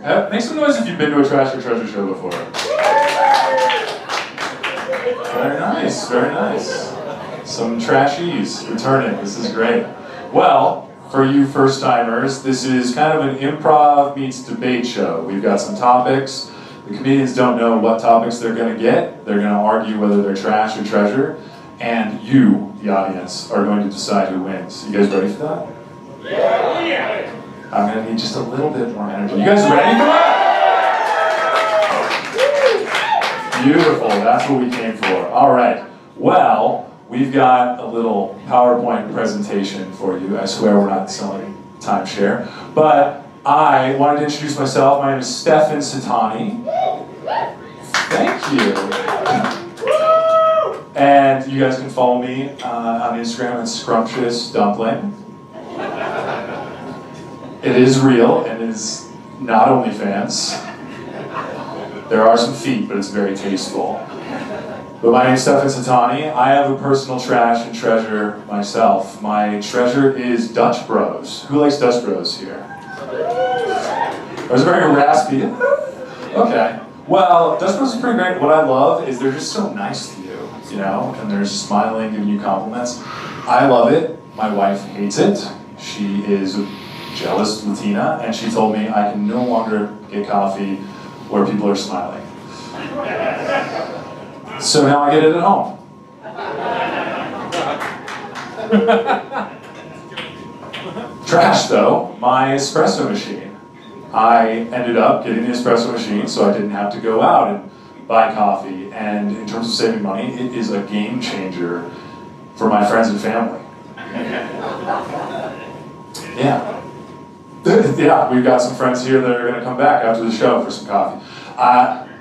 Make some noise if you've been to a Trash or Treasure show before. Very nice, very nice. Some trashies returning, this is great. Well, for you first-timers, this is kind of an improv meets debate show. We've got some topics. The comedians don't know what topics they're going to get. They're going to argue whether they're trash or treasure. And you, the audience, are going to decide who wins. You guys ready for that? Yeah! I'm going to need just a little bit more energy. You guys ready for that? Beautiful, that's what we came for. All right, well, we've got a little PowerPoint presentation for you. I swear we're not selling timeshare. But I wanted to introduce myself. My name is Steph Satani. Thank you. And you guys can follow me on Instagram at Scrumptious Dumpling. It is real and is not OnlyFans. There are some feet, but it's very tasteful. But my name is Steph Satani. I have a personal trash and treasure myself. My treasure is Dutch Bros. Who likes Dutch Bros here? I was very raspy. Okay. Well, Dutch Bros is pretty great. What I love is they're just so nice to you, you know, and they're smiling, giving you compliments. I love it. My wife hates it. She is a jealous Latina, and she told me I can no longer get coffee where people are smiling. So now I get it at home. Trash though, my espresso machine. I ended up getting the espresso machine so I didn't have to go out and buy coffee. And in terms of saving money, it is a game changer for my friends and family. Yeah. Yeah, we've got some friends here that are going to come back after the show for some coffee.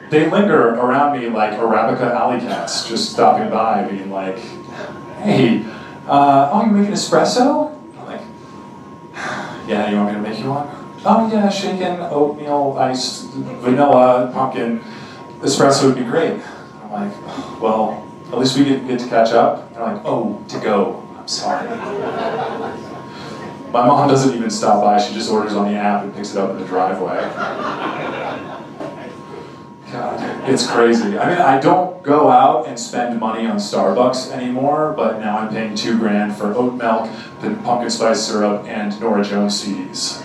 They linger around me like Arabica alley cats, just stopping by, being like, "Hey, oh, you making espresso?" I'm like, "Yeah, you want me to make you one?" "Oh yeah, shaken, oatmeal, iced, vanilla, pumpkin, espresso would be great." I'm like, "Well, at least we get to catch up." They're like, "Oh, to go. I'm sorry." My mom doesn't even stop by, she just orders on the app and picks it up in the driveway. God, it's crazy. I mean, I don't go out and spend money on Starbucks anymore, but now I'm paying $2,000 for oat milk, pumpkin spice syrup, and Nora Jones CDs.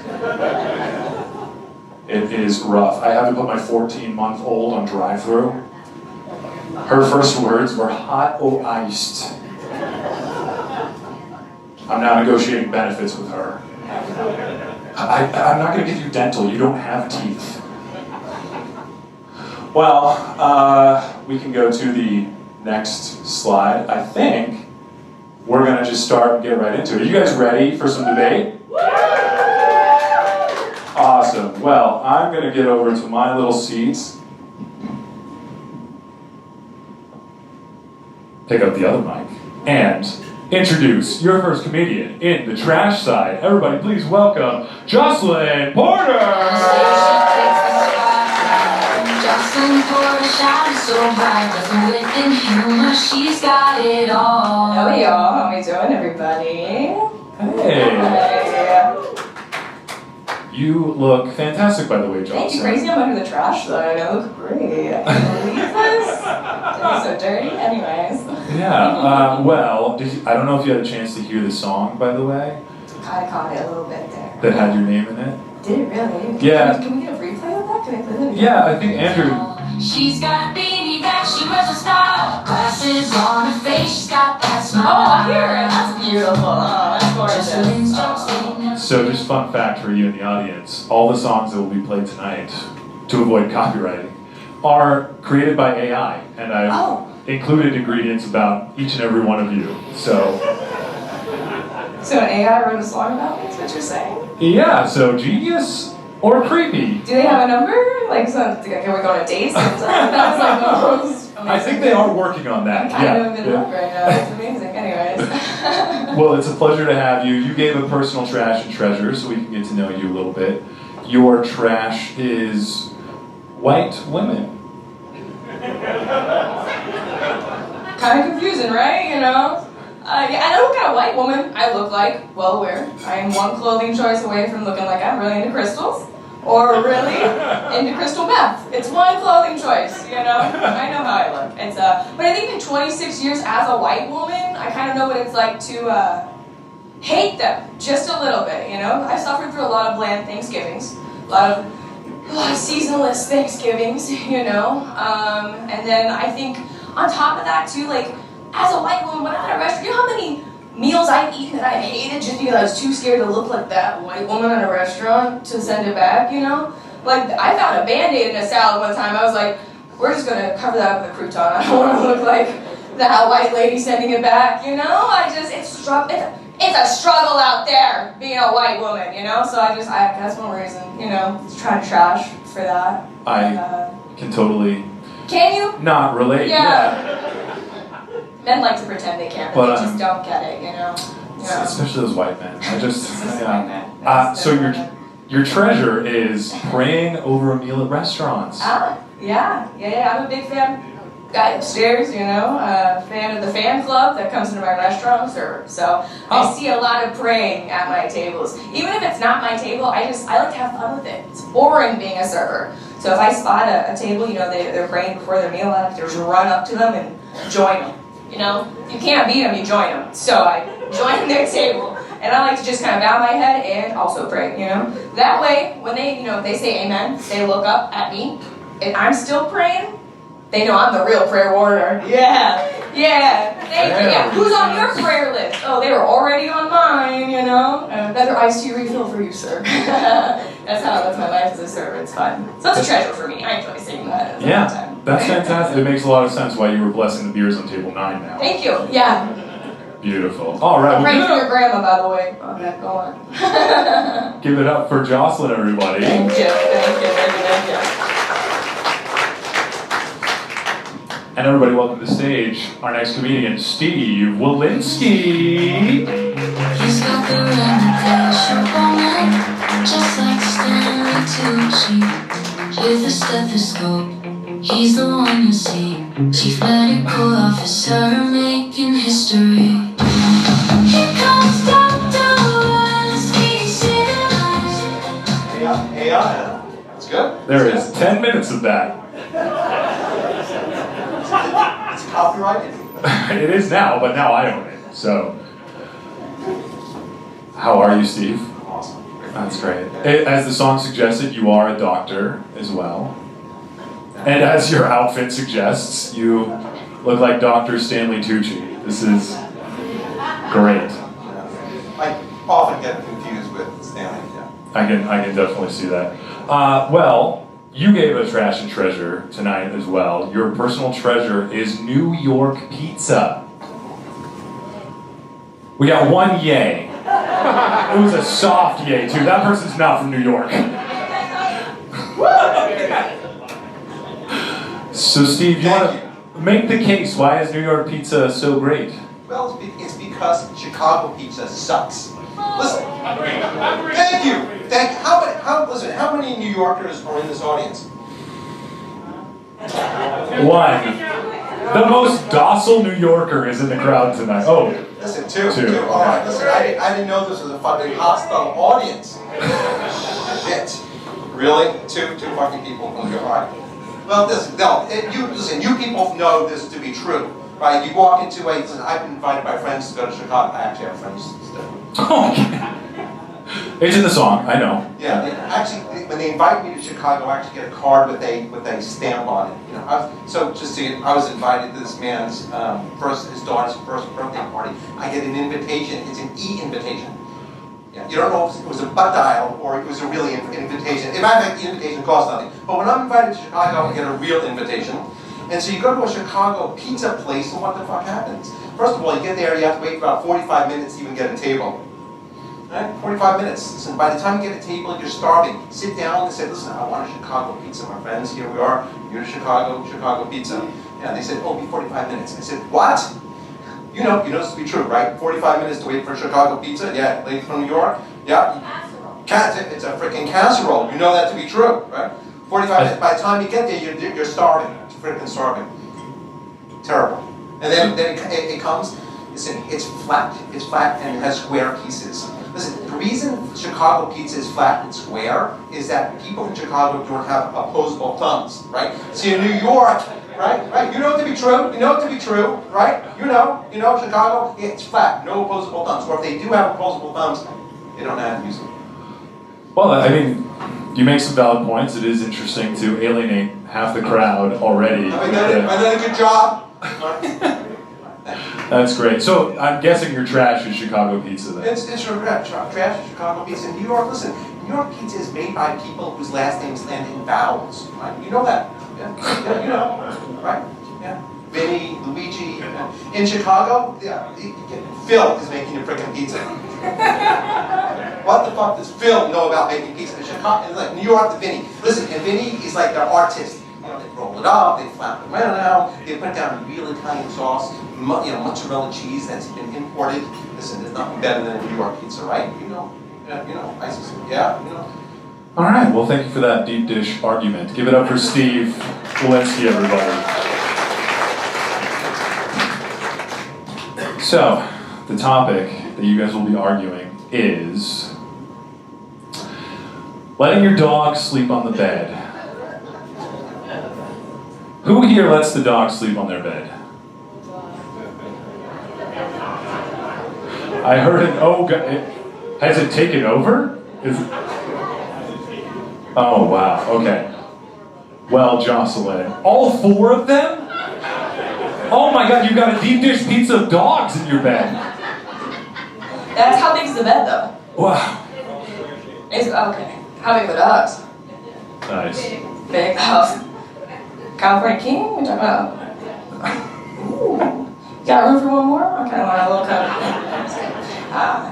It is rough. I had to put my 14-month-old on drive-thru. Her first words were hot or iced. I'm now negotiating benefits with her. I'm not going to give you dental. You don't have teeth. Well, we can go to the next slide. I think we're going to just start and get right into it. Are you guys ready for some debate? Awesome. Well, I'm going to get over to my little seats. Pick up the other mic. And introduce your first comedian in the trash side. Everybody please welcome Jocelyn Porter! Jocelyn Porter shines so bright with wit and humor, she's got it all. Hell y'all, how we doing everybody? Hey! You look fantastic, by the way, Jocelyn. Thank you, crazy. I'm under the trash though, and I look great. I can't believe this. It's so dirty. Anyways. Yeah, well, I don't know if you had a chance to hear the song, by the way. Kind of caught it a little bit there. That had your name in it. Did it really? Yeah. Can we get a replay of that? Can I play that again? Yeah, I think Andrew. She's got a baby back, she was a star. Glasses on her face, she's got that smile. Oh, I hear it. That's beautiful. Oh, that's Jocelyn's gorgeous. So just fun fact for you in the audience, all the songs that will be played tonight, to avoid copywriting, are created by AI, and I've included ingredients about each and every one of you, So an AI wrote a song about me, is what you're saying? Yeah, so genius or creepy? Do they have a number? Like, so, can we go on a date sometime? That was like the most amazing. I think they are working on that. I'm kind of in love right now. It's amazing. Anyways. Well, it's a pleasure to have you. You gave a personal trash and treasure, so we can get to know you a little bit. Your trash is white women. Kind of confusing, right? You know? Yeah, I know what kind of white woman I look like. Well aware. I am one clothing choice away from looking like I'm really into crystals. Or really into crystal meth. It's one clothing choice, you know? I know how I look. But I think in 26 years as a white woman, I kind of know what it's like to hate them just a little bit, you know? I've suffered through a lot of bland Thanksgivings, a lot of seasonless Thanksgivings, you know? And then I think on top of that too, like, as a white woman, when I'm at a restaurant, you know how many meals I've eaten that I hated just because I was too scared to look like that white woman in a restaurant to send it back, you know? Like, I found a Band-Aid in a salad one time. I was like, we're just gonna cover that up with a crouton. I don't wanna look like that white lady sending it back, you know? It's a struggle out there being a white woman, you know? So that's one reason, you know, trying to trash for that. I can totally... Can you? Not relate, yeah. Men like to pretend they can, but they just don't get it, you know? Yeah. Especially those white men. Yeah. So your treasure is praying over a meal at restaurants. Yeah. I'm a big fan. Guy upstairs, you know, fan of the fan club that comes into my restaurant, I'm a server. So I see a lot of praying at my tables. Even if it's not my table, I like to have fun with it. It's boring being a server. So if I spot a table, you know, they're praying before their meal, I like to just run up to them and join them. You know, you can't beat them, you join them. So I join their table, and I like to just kind of bow my head and also pray, you know. That way, when they, you know, if they say amen, they look up at me, and I'm still praying, they know I'm the real prayer warrior. Yeah. Who's on your prayer list? Oh, they were already on mine, you know. Another iced tea refill for you, sir. That's my life as a server. It's fun. So that's a treasure for me. I enjoy saying that. Yeah, that's fantastic. It makes a lot of sense why you were blessing the beers on table 9 now. Thank you. Yeah. Beautiful. All right. I'm praying for your grandma, by the way. Okay, go on. Give it up for Jocelyn, everybody. Thank you. And everybody, welcome to the stage our next comedian, Steve Walensky. He's got the reputation for men, just like Stanley Tucci. With a stethoscope, he's the one you see. Chief medical officer making history. Here comes Dr. Walensky, Hey, that's good. There is 10 minutes of that. It's copyrighted. It is now, but now I own it. So, how are you, Steve? Awesome. That's great. As the song suggested, you are a doctor as well. And as your outfit suggests, you look like Dr. Stanley Tucci. This is great. I often get confused with Stanley. Yeah. I can definitely see that. Well, you gave a trash and treasure tonight as well. Your personal treasure is New York pizza. We got one yay. It was a soft yay too. That person's not from New York. So Steve, you want to make the case. Why is New York pizza so great? Well, it's because Chicago pizza sucks. Listen. Thank you. How many New Yorkers are in this audience? One. The most docile New Yorker is in the crowd tonight. Oh. Listen, two. All right. Listen, I didn't know this was a fucking hostile audience. Shit. Really? Two fucking people. Okay, all right. Well, listen. You people know this to be true, right? You walk into listen, I've been invited by friends to go to Chicago. I actually have friends still. It's in the song, I know. Yeah, when they invite me to Chicago, I actually get a card with a stamp on it. You know, I was invited to this man's his daughter's first birthday party. I get an invitation. It's an e-invitation. Yeah, you don't know if it was a butt dial or it was a real invitation. In fact, the invitation costs nothing. But when I'm invited to Chicago, I get a real invitation. And so you go to a Chicago pizza place, and what the fuck happens? First of all, you get there, you have to wait about 45 minutes to even get a table. Right? 45 minutes. Listen, by the time you get a table, you're starving. Sit down and say, listen, I want a Chicago pizza, my friends. Here we are. You're to Chicago pizza. And they said, oh, be 45 minutes. I said, what? You know this to be true, right? 45 minutes to wait for Chicago pizza? Yeah, lady from New York? Yeah. Casserole. It's a freaking casserole. You know that to be true, right? 45 minutes. By the time you get there, you're starving. Freaking starving. Terrible. And then it comes. Listen, it's flat and it has square pieces. Listen, the reason Chicago pizza is flat and square is that people in Chicago don't have opposable thumbs, right? See, in New York, right, you know it to be true, right? You know, Chicago, it's flat, no opposable thumbs. Or if they do have opposable thumbs, they don't know how to use them. Well, I mean, you make some valid points. It is interesting to alienate half the crowd already. Have I done a good job? That's great. So I'm guessing your trash is Chicago pizza then. It's trash, Chicago pizza. New York, listen, New York pizza is made by people whose last names end in vowels, right? You know that. Yeah, you know, right? Yeah. Vinny, Luigi. In Chicago, Phil is making your freaking pizza. What the fuck does Phil know about making pizza? In Chicago, it's like New York to Vinny. Listen, and Vinny is like the artist. You know, they roll it up, they flap it around, they put down real Italian sauce, mozzarella cheese that's been imported. Listen, there's nothing better than a New York pizza, right? You know, ISIS, yeah, you know. All right, well, thank you for that deep dish argument. Give it up for Steve Walensky, everybody. So, the topic that you guys will be arguing is letting your dog sleep on the bed. Who here lets the dog sleep on their bed? I heard an has it taken over? Oh, wow, okay. Well, Jocelyn, all 4 of them? Oh my God, you've got a deep dish pizza of dogs in your bed. That's how big is the bed, though? Wow. Okay. How big are the dogs? Nice. Big house. California King? What are you talking about? Ooh. Got room for one more? Okay, I want a little cover.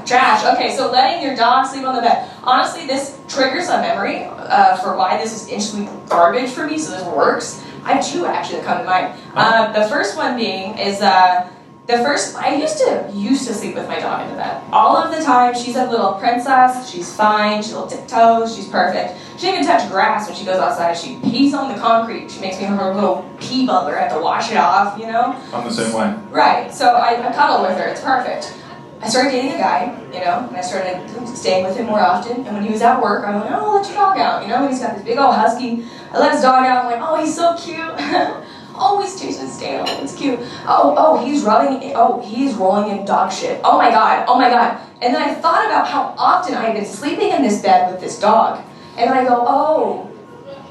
Trash. Okay, so letting your dog sleep on the bed. Honestly, this triggers a memory for why this is instantly garbage for me, so this works. I have 2 actually that come to mind. The first one being is I used to sleep with my dog in the bed. All of the time, she's a little princess, she's fine, she's little tiptoes, she's perfect. She doesn't even touch grass when she goes outside. She pees on the concrete. She makes me her little pee butler. I have to wash it off, you know? I'm the same way. Right, so I cuddle with her, it's perfect. I started dating a guy, you know, and I started staying with him more often. And when he was at work, I'm like, oh, let your dog out, you know? And he's got this big old husky. I let his dog out. I'm like, oh, he's so cute. Oh, he's chasing his tail. It's cute. He's rolling in dog shit. Oh my God. And then I thought about how often I had been sleeping in this bed with this dog. And then I go, oh,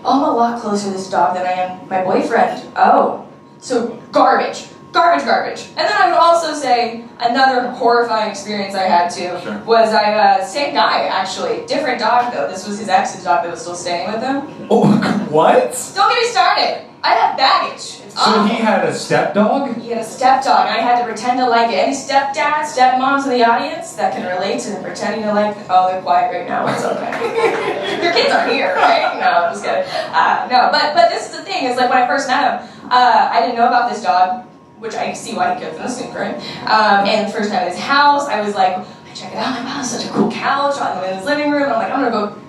I'm a lot closer to this dog than I am my boyfriend. Oh, so garbage. And then I would also say another horrifying experience I had too was same guy actually, different dog though. This was his ex's dog that was still staying with him. Oh, what? Don't get me started. I have baggage. It's awful. He had a stepdog? He had a stepdog, and I had to pretend to like it. Any stepdads, stepmoms in the audience that can relate to pretending to like, oh, they're quiet right now, it's okay. Your kids aren't here, right? No, I'm just kidding. No, but this is the thing, is like when I first met him, I didn't know about this dog, which I see why he kept in the sleep, right? And the first time at his house, I was like, I check it out, I'm like, wow, such a cool couch. I'm in his living room, and I'm like, I'm gonna go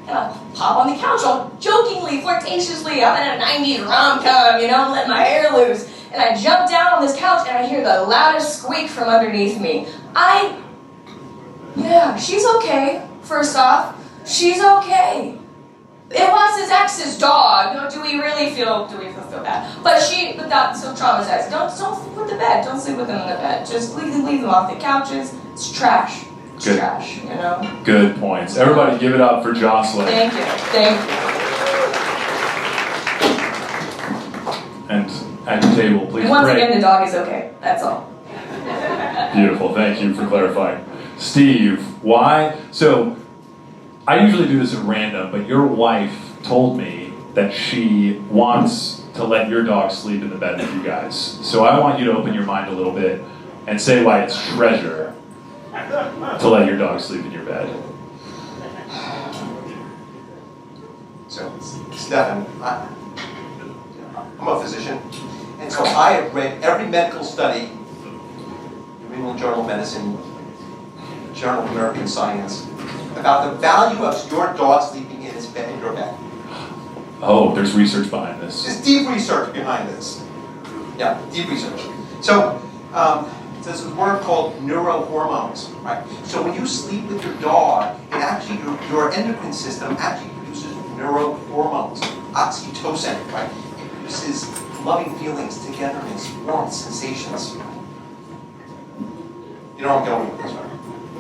pop on the couch all jokingly, flirtatiously. I'm in a 90s rom-com, you know, letting my hair loose. And I jump down on this couch and I hear the loudest squeak from underneath me. She's okay, first off. She's okay. It was his ex's dog. You know, do we feel bad? But that's so traumatized. Don't sleep with the bed. Don't sleep with them in the bed. Just leave them off the couches. It's trash. Good. Trash, you know? Good points. Everybody give it up for Jocelyn. Thank you. And at your table, please. And once again, the dog is okay. That's all. Beautiful. Thank you for clarifying. Steve, why? So, I usually do this at random, but your wife told me that she wants to let your dog sleep in the bed with you guys. So I want you to open your mind a little bit and say why it's treasure to let your dog sleep in your bed. So, Steph, I'm a physician, and so I have read every medical study, New England Journal of Medicine, Journal of American Science, about the value of your dog sleeping in your bed. Oh, there's research behind this. There's deep research behind this. Yeah, deep research. So, there's a word called neurohormones, right? So when you sleep with your dog, it actually, your endocrine system actually produces neurohormones, oxytocin, right? It produces loving feelings, togetherness, warmth, sensations. You know where I'm going with this, right?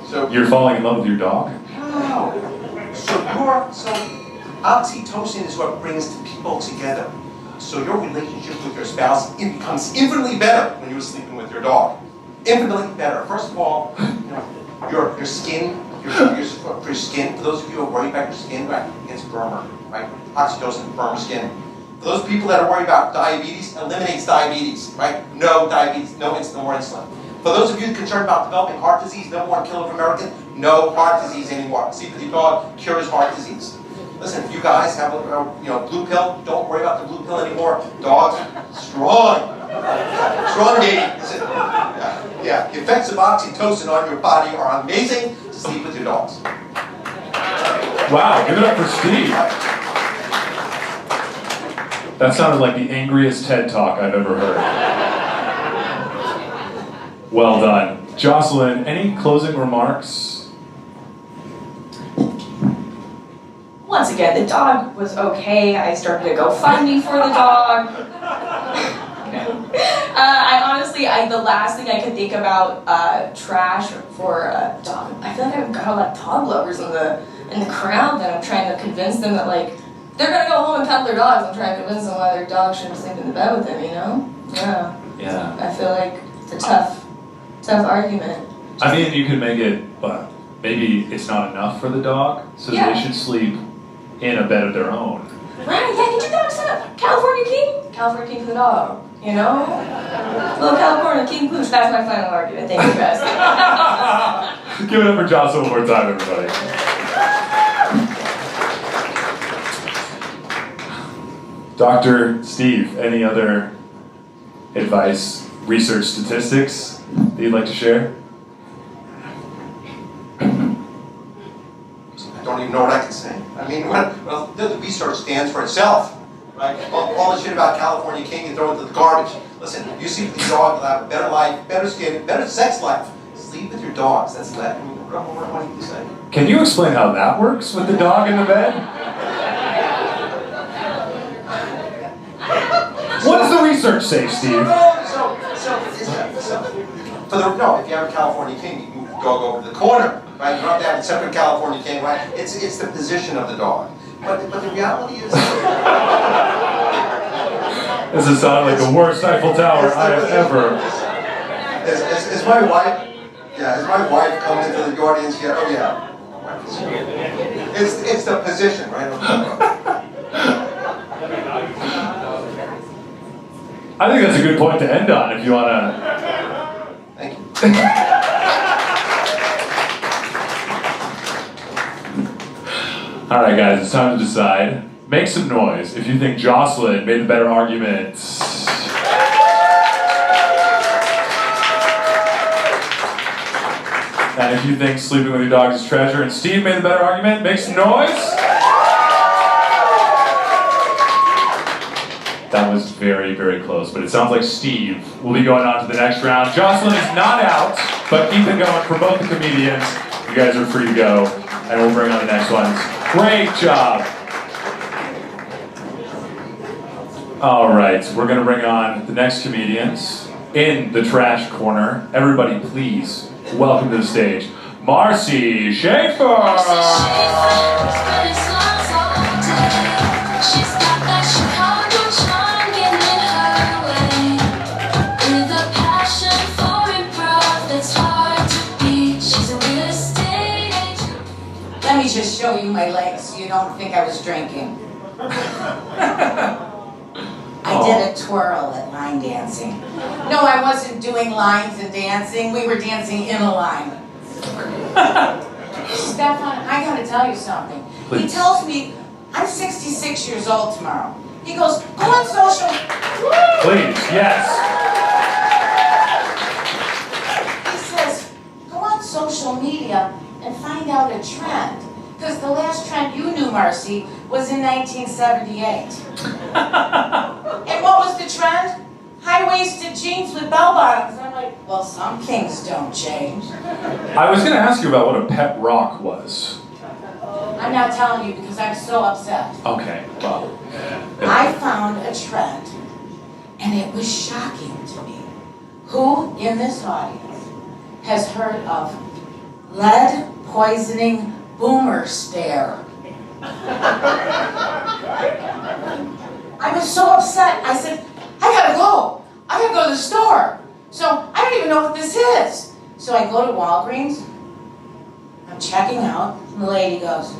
So You're falling in love with your dog? no. So oxytocin is what brings people together. So your relationship with your spouse, it becomes infinitely better when you're sleeping with your dog. Infinitely better. First of all, your skin, your skin. For those of you who are worried about your skin, right, it gets firmer, right? Oxytocin, firmer skin. For those people that are worried about diabetes, eliminates diabetes, right? No diabetes, no more insulin. For those of you concerned about developing heart disease, number one killer of Americans, no heart disease anymore. Sleep with your dog cures heart disease. Listen, if you guys have a blue pill, don't worry about the blue pill anymore. Dogs, strong. Strong baby. Listen, yeah. The effects of oxytocin on your body are amazing. Sleep with your dogs. Wow, give it up for Steve. That sounded like the angriest TED Talk I've ever heard. Well done. Jocelyn, any closing remarks? Once again, the dog was okay. I started a GoFundMe for the dog. The last thing I could think about trash for a dog. I feel like I've got a lot of dog lovers in the crowd that I'm trying to convince them that they're gonna go home and pet their dogs. I'm trying to convince them why their dog shouldn't sleep in the bed with them. Yeah. I feel like it's a tough argument. I mean, you could make it, but maybe it's not enough for the dog, so they should sleep in a bed of their own. Right, get your dog set up. California King for the dog, Little California King Pooch, that's my final argument. Thank you, guys. Give it up for Jocelyn one more time, everybody. Dr. Steve, any other advice, research statistics that you'd like to share? I don't even know what I can say. I mean, the research stands for itself. Right? All the shit about California King, you throw it to the garbage. Listen, you sleep with your dog, you'll have a better life, better skin, better sex life. Sleep with your dogs. That's that. What do you say? Can you explain how that works with the dog in the bed? What does the research say, Steve? If you have a California King, you move the dog over to the corner, right? You don't have to have a separate California King, right? It's the position of the dog. But the reality is... This has sounded like the worst Eiffel Tower I have ever... As my wife come into the audience here, it's the position, right? I think that's a good point to end on if you want to... Thank you. All right, guys, it's time to decide. Make some noise if you think Jocelyn made the better argument. And if you think sleeping with your dog is treasure and Steve made the better argument, make some noise. That was very, very close, but it sounds like Steve will be going on to the next round. Jocelyn is not out, but keep it going for both the comedians. You guys are free to go, and we'll bring on the next ones. Great job. All right, we're going to bring on the next comedians in the trash corner. Everybody, please welcome to the stage, Marcy Schaefer. Let me just show you my legs so you don't think I was drinking. I did a twirl at line dancing. No, I wasn't doing lines and dancing. We were dancing in a line. Stefan, I gotta tell you something. Please. He tells me I'm 66 years old tomorrow. He goes, go on social. Please, yes. He says, go on social media and find out a trend. Because the last trend you knew, Marcy, was in 1978. And what was the trend? High high-waisted jeans with bell bottoms. I'm like, well, some kings don't change. I was going to ask you about what a pet rock was. I'm not telling you because I'm so upset. Okay, well. I found a trend, and it was shocking to me. Who in this audience has heard of lead poisoning boomer stare? I was so upset. I said, I gotta go. I gotta go to the store. So I don't even know what this is. So I go to Walgreens. I'm checking out. And the lady goes,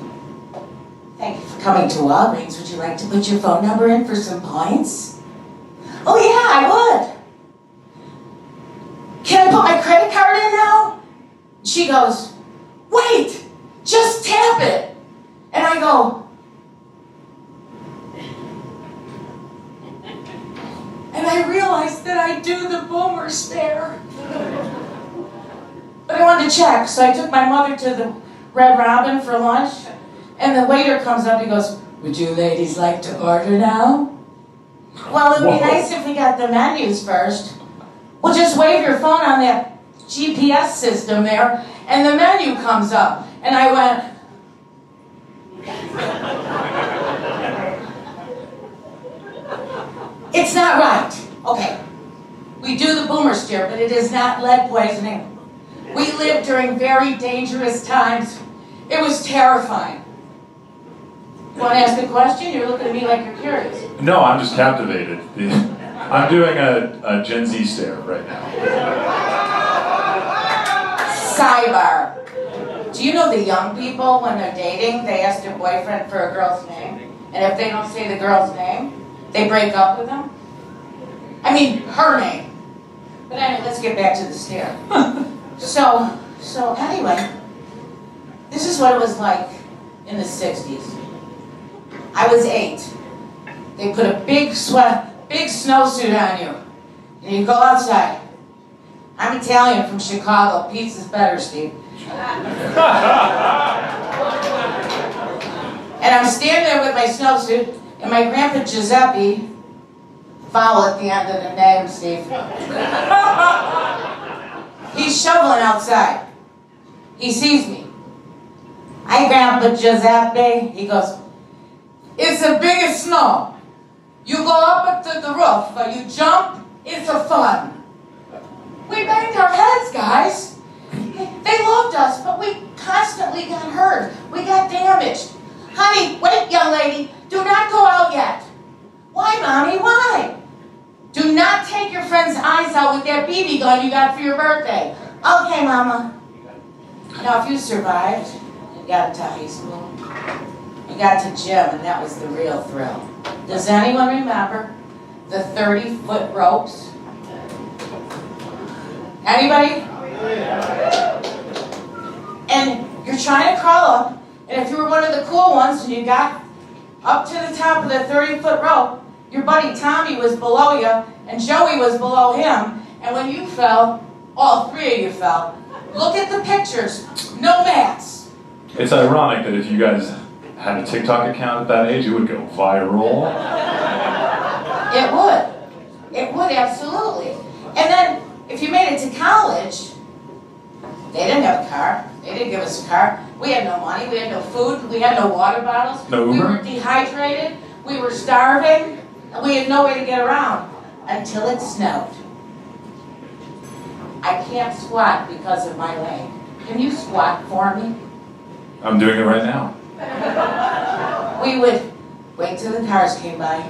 thank you for coming to Walgreens. Would you like to put your phone number in for some points? Oh yeah, I would. Can I put my credit card in now? She goes, wait, just tap it. And I go, and I realized that I do the boomer stare. But I wanted to check, so I took my mother to the Red Robin for lunch, and the waiter comes up and he goes, would you ladies like to order now? Well, it would be nice if we got the menus first. Well, just wave your phone on that GPS system there, and the menu comes up. And I went, it's not right. Okay, we do the boomer stare, but it is not lead poisoning. We lived during very dangerous times. It was terrifying. You want to ask a question? You're looking at me like you're curious. No, I'm just captivated. I'm doing a Gen Z stare right now. Sidebar. Do you know the young people, when they're dating, they ask their boyfriend for a girl's name, and if they don't say the girl's name, they break up with them? I mean, her name. But anyway, let's get back to the stare. So anyway, this is what it was like in the 60s. I was 8. They put a big snowsuit on you, and you go outside. I'm Italian from Chicago. Pizza's better, Steve. And I'm standing there with my snowsuit, and my grandpa Giuseppe, vowel at the end of the name, Steve. He's shoveling outside. He sees me. Hi, Grandpa Giuseppe. He goes, it's the biggest snow. You go up to the roof, but you jump, it's a fun. We banged our heads, guys. They loved us, but we constantly got hurt. We got damaged. Honey, wait, young lady. Do not go out yet. Why, Mommy? Why? Do not take your friend's eyes out with that BB gun you got for your birthday. Okay, Mama. Now, if you survived, you got to high school. You got to gym, and that was the real thrill. Does anyone remember the 30-foot ropes? Anybody? And you're trying to crawl up, and if you were one of the cool ones and you got up to the top of the 30-foot rope, your buddy Tommy was below you, and Joey was below him, and when you fell, all three of you fell. Look at the pictures. No mats. It's ironic that if you guys had a TikTok account at that age, it would go viral. It would. It would, absolutely. And then, if you made it to college, they didn't have a car. They didn't give us a car. We had no money. We had no food. We had no water bottles. No Uber? We were dehydrated. We were starving. And we had no way to get around until it snowed. I can't squat because of my leg. Can you squat for me? I'm doing it right now. We would wait till the cars came by,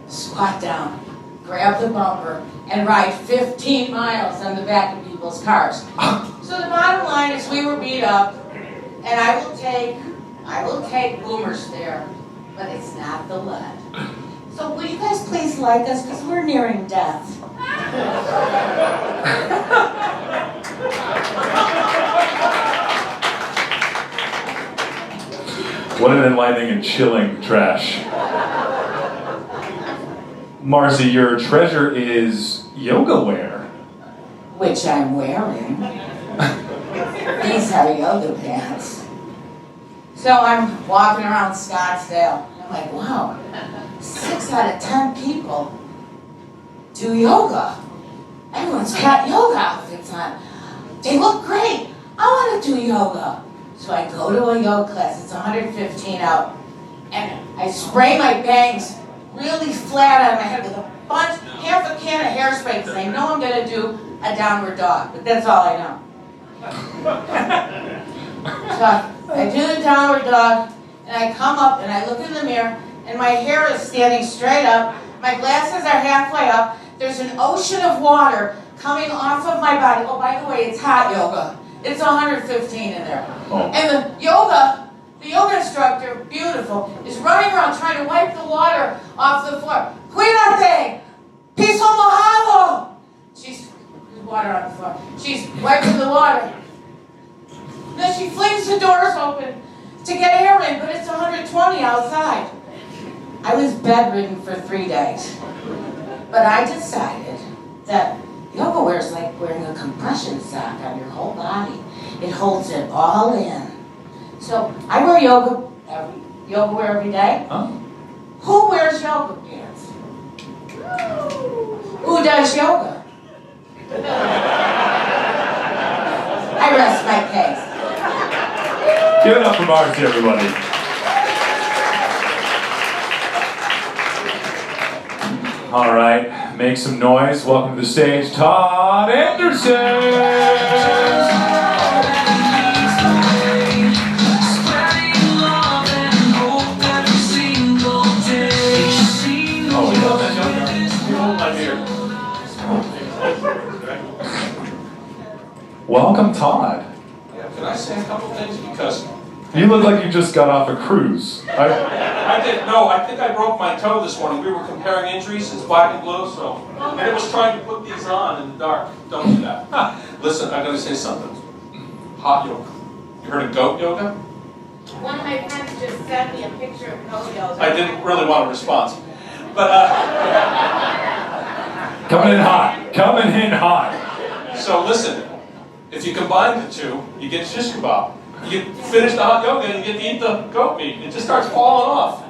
squat down, grab the bumper, and ride 15 miles on the back of people's cars. So the bottom line is we were beat up, and I will take boomers there, but it's not the lead. So will you guys please like us, because we're nearing death. What an enlightening and chilling trash. Marcy, your treasure is yoga wear. Which I'm wearing. These are yoga pants. So I'm walking around Scottsdale. I'm like, wow, 6 out of 10 people do yoga. Everyone's got yoga outfits on. They look great. I want to do yoga. So I go to a yoga class. It's 115 out. And I spray my bangs really flat on my head with half a can of hairspray because I know I'm going to do a downward dog. But that's all I know. So I do the downward dog, and I come up and I look in the mirror, and my hair is standing straight up. My glasses are halfway up. There's an ocean of water coming off of my body. Oh, by the way, it's hot yoga. It's 115 in there. Oh. And the yoga instructor, beautiful, is running around trying to wipe the water off the floor. Cuídate! Piso mojado! There's water on the floor. She's wiping the water. Then she flings the doors open to get air in, but it's 120 outside. I was bedridden for 3 days. But I decided that yoga wear is like wearing a compression sock on your whole body. It holds it all in. So I wear yoga wear every day. Huh? Who wears yoga pants? Who does yoga? I rest my case. Give it up for Marcy, everybody. All right, make some noise. Welcome to the stage, Todd Anderson. Welcome, Todd. Yeah, can I say a couple things? Because You look like you just got off a cruise. I think I broke my toe this morning. We were comparing injuries. It's black and blue, so. And it was trying to put these on in the dark. Don't do that. Listen, I gotta say something. Hot yoga. You heard of goat yoga? One of my friends just sent me a picture of goat yoga. I didn't really want a response. But, Coming in hot. Coming in hot. so listen. If you combine the two, you get shish kebab. You finish the hot yoga and you get to eat the goat meat. It just starts falling off.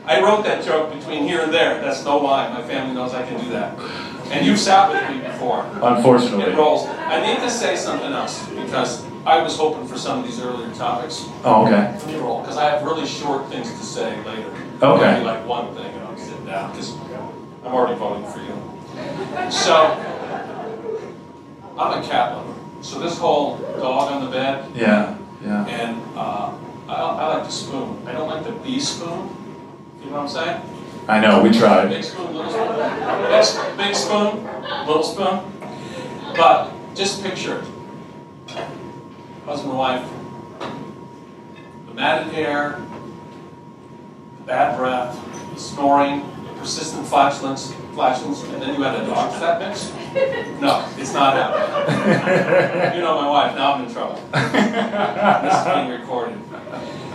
I wrote that joke between here and there. That's no lie. My family knows I can do that. And you've sat with me before. Unfortunately. It rolls. I need to say something else because I was hoping for some of these earlier topics. Oh, okay. Let me roll because I have really short things to say later. Okay. Maybe like one thing and I'll sit down because I'm already voting for you. So, I'm a cat lover. So this whole dog on the bed, Yeah. and I like to spoon. I don't like the bee spoon. You know what I'm saying? I know, we tried. Big spoon, little spoon. Big spoon, little spoon. But just picture it. Husband and wife, the matted hair, the bad breath, the snoring, the persistent flatulence, and then you add a dog to that mix? No, it's not happening. You know my wife, now I'm in trouble. This is being recorded.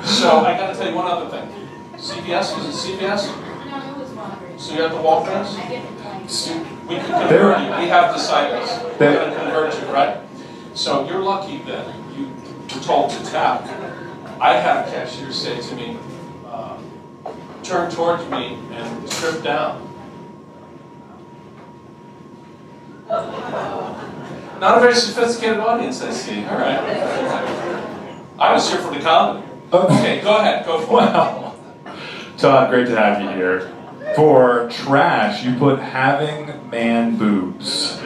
So I gotta tell you one other thing. CBS, is it CBS? No, it was Walgreens. So you're at the Walgreens? I didn't like We can convert you, we have disciples. We can convert you, right? So you're lucky that you were told to tap. I had a cashier say to me, turn towards me and strip down. Not a very sophisticated audience, I see. All right. I was here for the comedy. Okay, go ahead. Go for it. Well, Todd, great to have you here. For trash, you put having man boobs.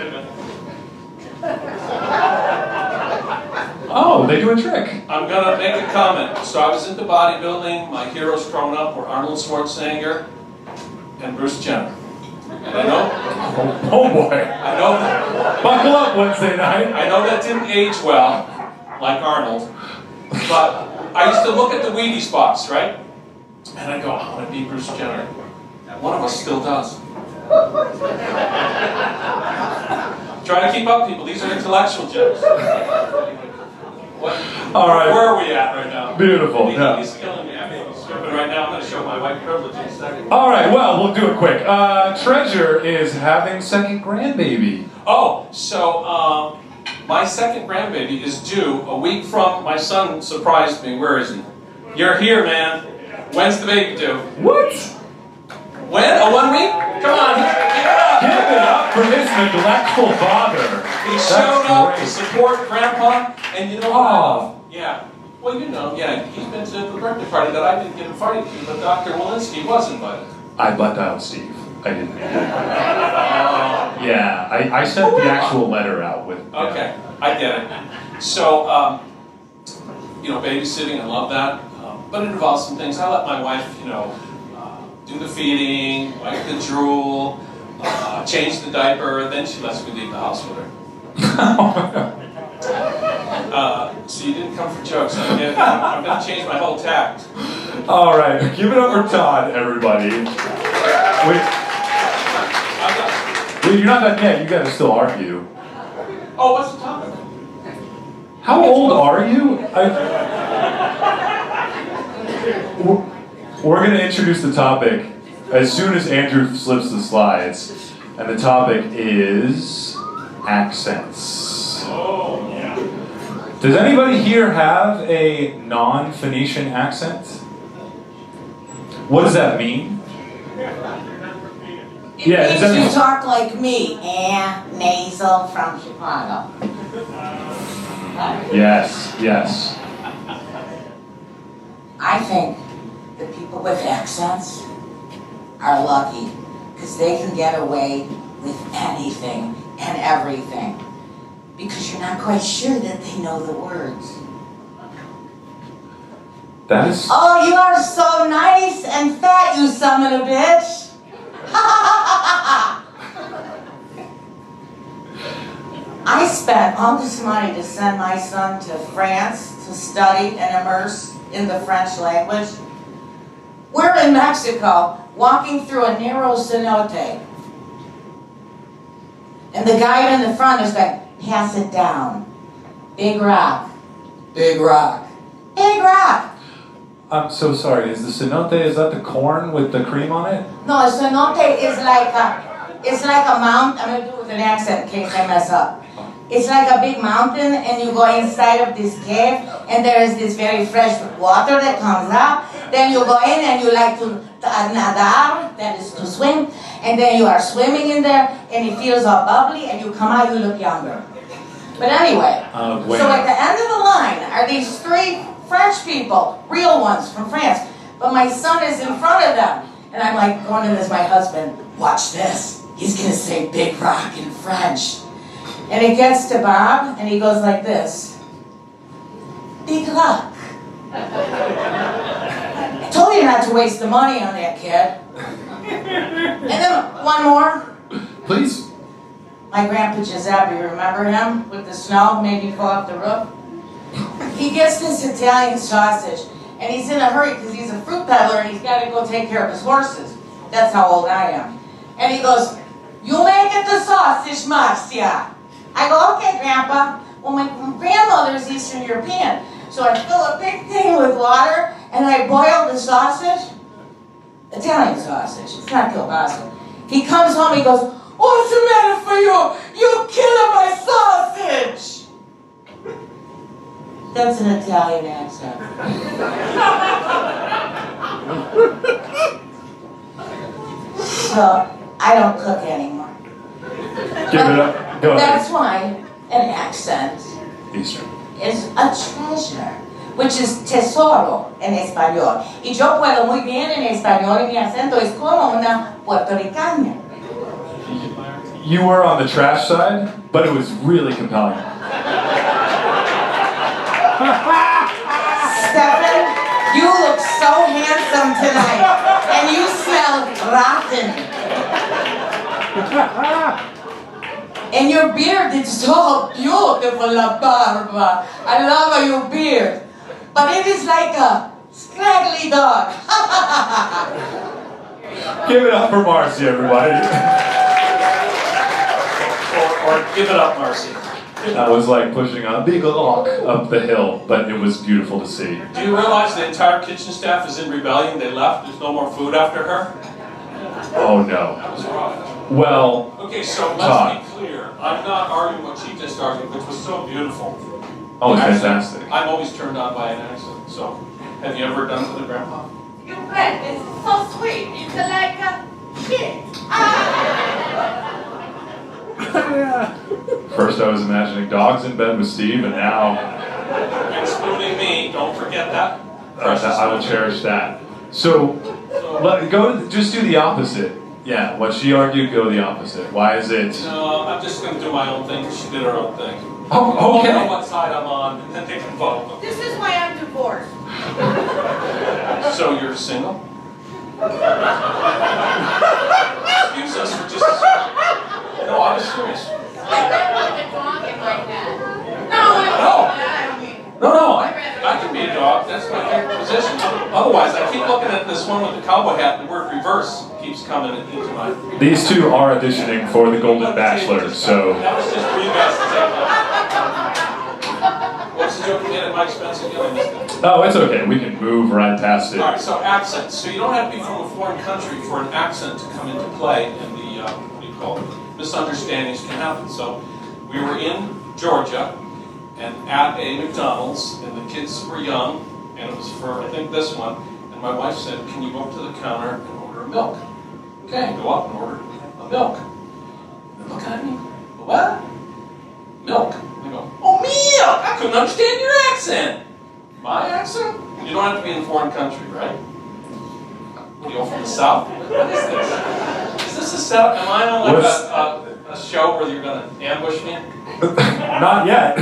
Oh, they do a trick. I'm going to make a comment. So I was into bodybuilding. My heroes growing up were Arnold Schwarzenegger and Bruce Jenner. And I know... Oh boy. I know that... Buckle up Wednesday night. I know that didn't age well, like Arnold. But I used to look at the Wheaties spots, right? And I go, I want to be Bruce Jenner. One of us still does. Try to keep up, people. These are intellectual jokes. All right. Where are we at right now? Beautiful. Yeah. He's killing me. I'm stripping right now. I'm going to show my white privilege in a second. All right, well, we'll do it quick. Treasure is having second grandbaby. Oh, so my second grandbaby is due a week from my son surprised me. Where is he? You're here, man. When's the baby due? What? When? 1 week? Come on. Give it up. Give it up for his neglectful father. He That's showed up to great. support Grandpa, and you know Oh. what? Yeah. Well, you know, yeah, he's been to the birthday party that I didn't get invited to, but Dr. Walensky was invited. I butt out Steve. I didn't. Yeah, I sent the actual letter out with. Yeah. Okay, I get it. So, you know, babysitting, I love that. But it involves some things. I let my wife, you know, do the feeding, wipe the drool, change the diaper, then she lets me leave the house with her. So you didn't come for jokes. I'm going to change my whole tact. All right, give it up for Todd, everybody. Wait, you're not done yet. You gotta still argue. Oh, what's the topic? How old are you? We're gonna introduce the topic as soon as Andrew slips the slides, and the topic is accents. Oh, yeah. Does anybody here have a non-Phoenician accent? What does that mean? It Yeah, means is that- you talk like me, nasal from Chicago. Yes, yes. I think that people with accents are lucky because they can get away with anything and everything because you're not quite sure that they know the words. That is. Oh, you are so nice and fat, you son of a bitch. I spent all this money to send my son to France to study and immerse in the French language. We're in Mexico, walking through a narrow cenote. And the guy in the front is like, pass it down. Big rock. Big rock. Big rock. I'm so sorry. Is the cenote, is that the corn with the cream on it? No, a cenote is like a mountain. I'm gonna do it with an accent in case I mess up. It's like a big mountain, and you go inside of this cave, and there is this very fresh water that comes up. Then you go in, and you like to nadar, that is to swim, and then you are swimming in there, and it feels all bubbly, and you come out, you look younger. But anyway, so at the end of the line are these three French people, real ones from France, but my son is in front of them, and I'm like going to this, my husband, watch this. He's gonna say big rock in French. And it gets to Bob, and he goes like this. Big rock. I told you not to waste the money on that kid. And then one more. Please. My grandpa Giuseppe, remember him? With the snow, made me fall off the roof. He gets this Italian sausage, and he's in a hurry because he's a fruit peddler, and he's got to go take care of his horses. That's how old I am. And he goes, you make it the sausage, Marcia. I go, okay, Grandpa. Well, my grandmother's Eastern European, so I fill a big thing with water, and I boil the sausage. Italian sausage. It's not kielbasa. He comes home, he goes, what's the matter for you? You killing my sausage! That's an Italian accent. So, I don't cook anymore. Give it up. Go ahead. That's why an accent Eastern. is a treasure, which is tesoro en español. Y yo puedo muy bien en español y mi acento es como una puertorriqueña. You were on the trash side, but it was really compelling. Stephen, you look so handsome tonight, and you smell rotten. And your beard is so beautiful, La Barba. I love your beard. But it is like a scraggly dog. Give it up for Marcy, everybody. Or give it up, Marcy. That was like pushing a big rock up the hill, but it was beautiful to see. Do you realize the entire kitchen staff is in rebellion? They left. There's no more food after her. Oh no. That was rough. Well, Okay, so Todd. let's be clear. I'm not arguing what she just argued, which was so beautiful. oh, it's Accent. fantastic. I'm always turned on by an accent. So, have you ever done it with a grandpa? You bet. It's so sweet. It's like a kid. yeah. First I was imagining dogs in bed with Steve, and now... Excluding me, don't forget that. I will cherish that. So, just do the opposite. Yeah, what she argued, go the opposite. Why is it? No, I'm just going to do my own thing because she did her own thing. Oh, okay. I don't know what side I'm on, and then they can vote. This is why I'm divorced. So you're single? Excuse us for just... No, I was serious. No, I can be a dog. That's my favorite position. Otherwise, I keep looking at this one with the cowboy hat, and the word reverse keeps coming into my... These two are auditioning for the Golden Bachelor, so... That was just for you guys to take off. What's the joke you made at my expense again? I missed it. Oh, it's okay. We can move right past it. All right, so accents. So you don't have to be from a foreign country for an accent to come into play, and the, what do you call it, misunderstandings can happen. So we were in Georgia, and at a McDonald's, and the kids were young, and it was for, I think, this one, and my wife said, can you go up to the counter and order a milk? Okay, go up and order a milk. And they look at me, what? Milk. And I go, oh, milk! I couldn't understand your accent. My accent? You don't have to be in a foreign country, right? You go from the South? What is this? Is this a setup? Am I on like a show where you're going to ambush me? Not yet.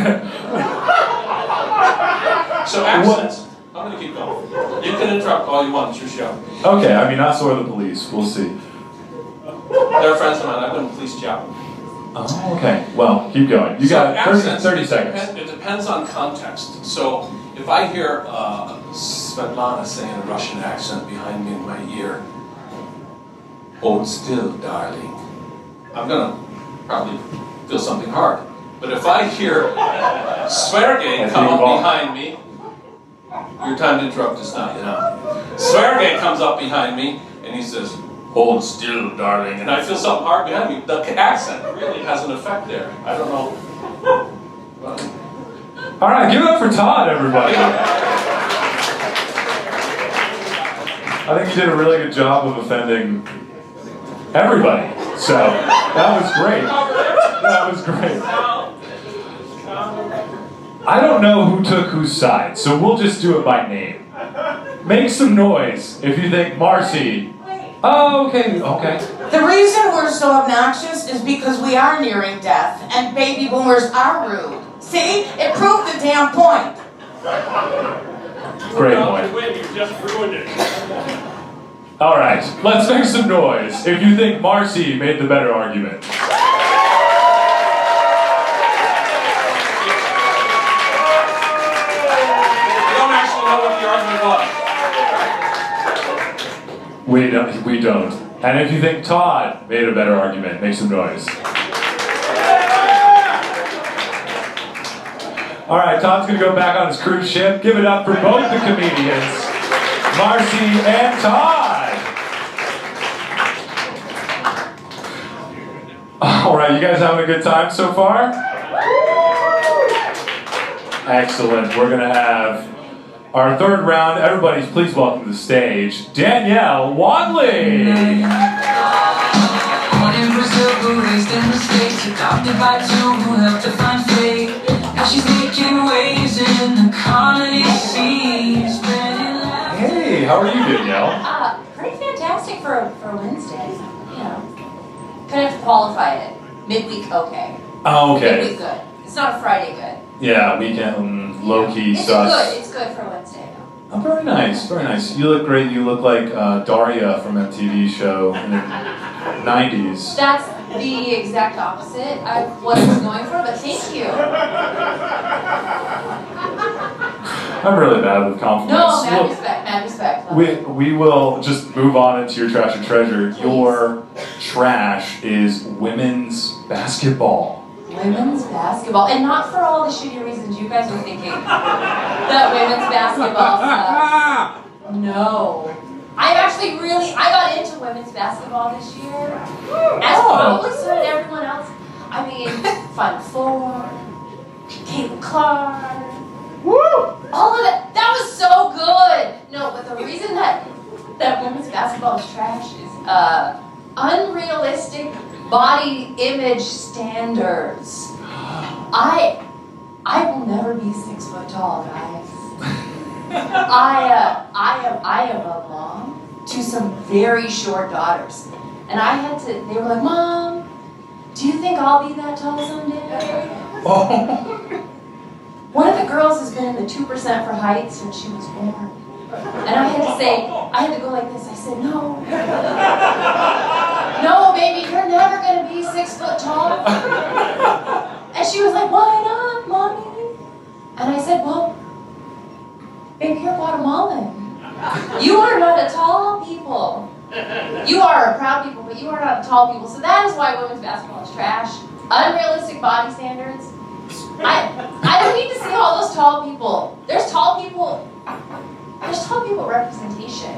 So accents. I'm going to keep going. You can interrupt all you want. It's your show. Okay, I mean, us or the police. We'll see. They're friends of mine. I've been police chaplain. Oh, okay. Well, keep going. You got 30 seconds. It depends on context. So if I hear Svetlana saying a Russian accent behind me in my ear, hold still, darling, I'm going to probably feel something hard. But if I hear Svergey come up behind me, your time to interrupt is not now. Svergey comes up behind me and he says, hold still, darling, and I feel something hard behind me. The accent really has an effect there. I don't know. All right, give it up for Todd, everybody. I think you did a really good job of offending everybody. So that was great. That was great. I don't know who took whose side, so we'll just do it by name. Make some noise if you think Marcy. Oh, okay. The reason we're so obnoxious is because we are nearing death, and baby boomers are rude. See? It proved the damn point. Great point. You just ruined it. All right, let's make some noise if you think Marcy made the better argument. We don't. And if you think Todd made a better argument, make some noise. All right, Todd's gonna go back on his cruise ship. Give it up for both the comedians, Marcy and Todd. All right, you guys having a good time so far? Excellent. We're gonna have our third round. Everybody, please welcome to the stage Danielle Wadley. Born in Brazil, but raised in the States, adopted by two who helped to find faith. Now she's making waves in the comedy scene. Hey, how are you, Danielle? Pretty fantastic for a Wednesday. You know, kind of qualify it. Midweek, okay. Oh, okay. Midweek, good. It's not a Friday, good. Yeah, weekend low-key It's sus. good. It's good for Wednesday. Oh, very nice, very nice. You look great. You look like Daria from that TV show in the 90s. That's the exact opposite of what I was going for, but thank you. I'm really bad with compliments. No, mad Look, respect, mad respect. we will just move on into your trash and treasure. Your trash is women's basketball. Women's basketball, and not for all the shitty reasons you guys are thinking. That women's basketball stuff. No. I got into women's basketball this year. As probably so did everyone else. I mean, Fun Four, Caitlin Clark. Woo! All of that. That was so good. No, but the reason that women's basketball is trash is unrealistic body image standards. I will never be 6 foot tall, guys. I am a mom to some very short daughters. And they were like, Mom, do you think I'll be that tall someday? One of the girls has been in the 2% for height since she was born. And I had to go like this. I said, no. No, baby, you're never going to be 6 foot tall. And she was like, why not, Mommy? And I said, well, baby, you're Guatemalan. You are not a tall people. You are a proud people, but you are not a tall people. So that is why women's basketball is trash. Unrealistic body standards. I don't need to see all those tall people. There's tall people representation.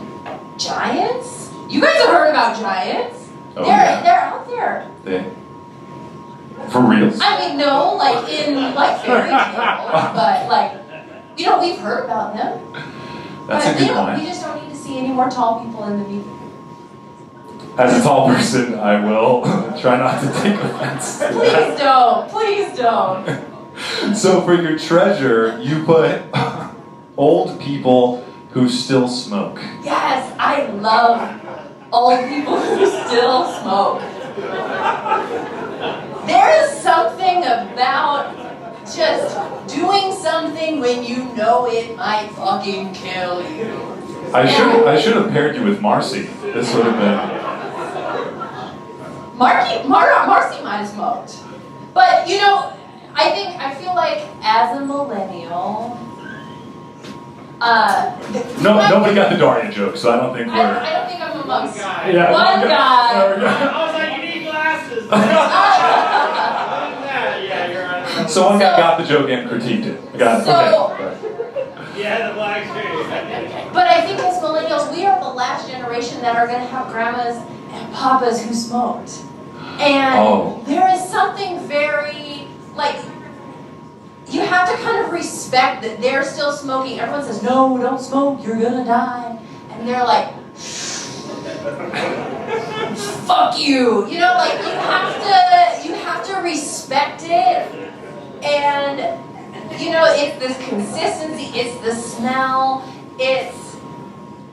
Giants? You guys have heard about giants? Oh, they're out there. For real? I mean, no, like in fairy tales, but we've heard about them. That's but a good point. We just don't need to see any more tall people in the media. As a tall person, I will try not to take offense. Please don't. Please don't. So for your treasure, you put old people who still smoke. Yes, I love old people who still smoke. There is something about just doing something when you know it might fucking kill you. I should have paired you with Marcy. This would have been. Marcy might have smoked. But I feel like as a millennial, Nobody got the Daria joke, so I don't think we're. I don't think I'm amongst Yeah, one guy. I was like, you need glasses. Yeah, you're right. So one guy got the joke and critiqued it. I got it. Okay. Yeah, the black face. But I think as millennials, we are the last generation that are going to have grandmas and papas who smoked. And there is something very, you have to kind of respect that they're still smoking. Everyone says, no, don't smoke, you're going to die. And they're like, fuck you. You have to respect it. And, it's this consistency, it's the smell, it's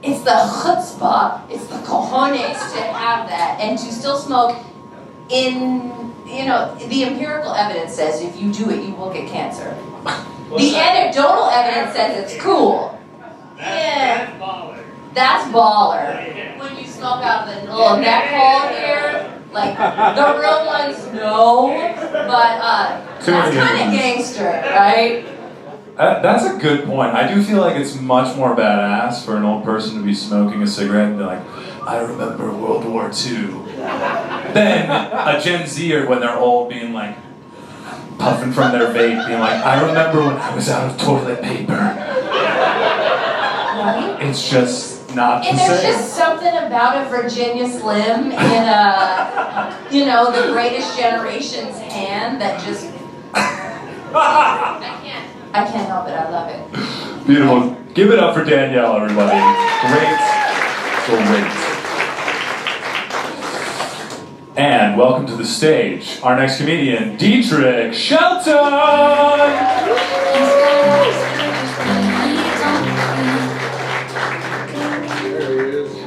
the chutzpah, it's the cojones to have that. And to still smoke the empirical evidence says if you do it, you will get cancer. The anecdotal evidence says it's cool. That's baller. That's baller. When you smoke out the little neck hole here, the real ones, no. But that's kind of gangster, right? That's a good point. I do feel like it's much more badass for an old person to be smoking a cigarette and be like, I remember World War II. Than a Gen Zer when they're old being like, puffing from their vape, being like, I remember when I was out of toilet paper. Right? It's just not the And same. there's just something about a Virginia Slim in the greatest generation's hand that just, I can't help it, I love it. Beautiful. Give it up for Danielle, everybody. Great. And welcome to the stage, our next comedian, Dietrich Shelton!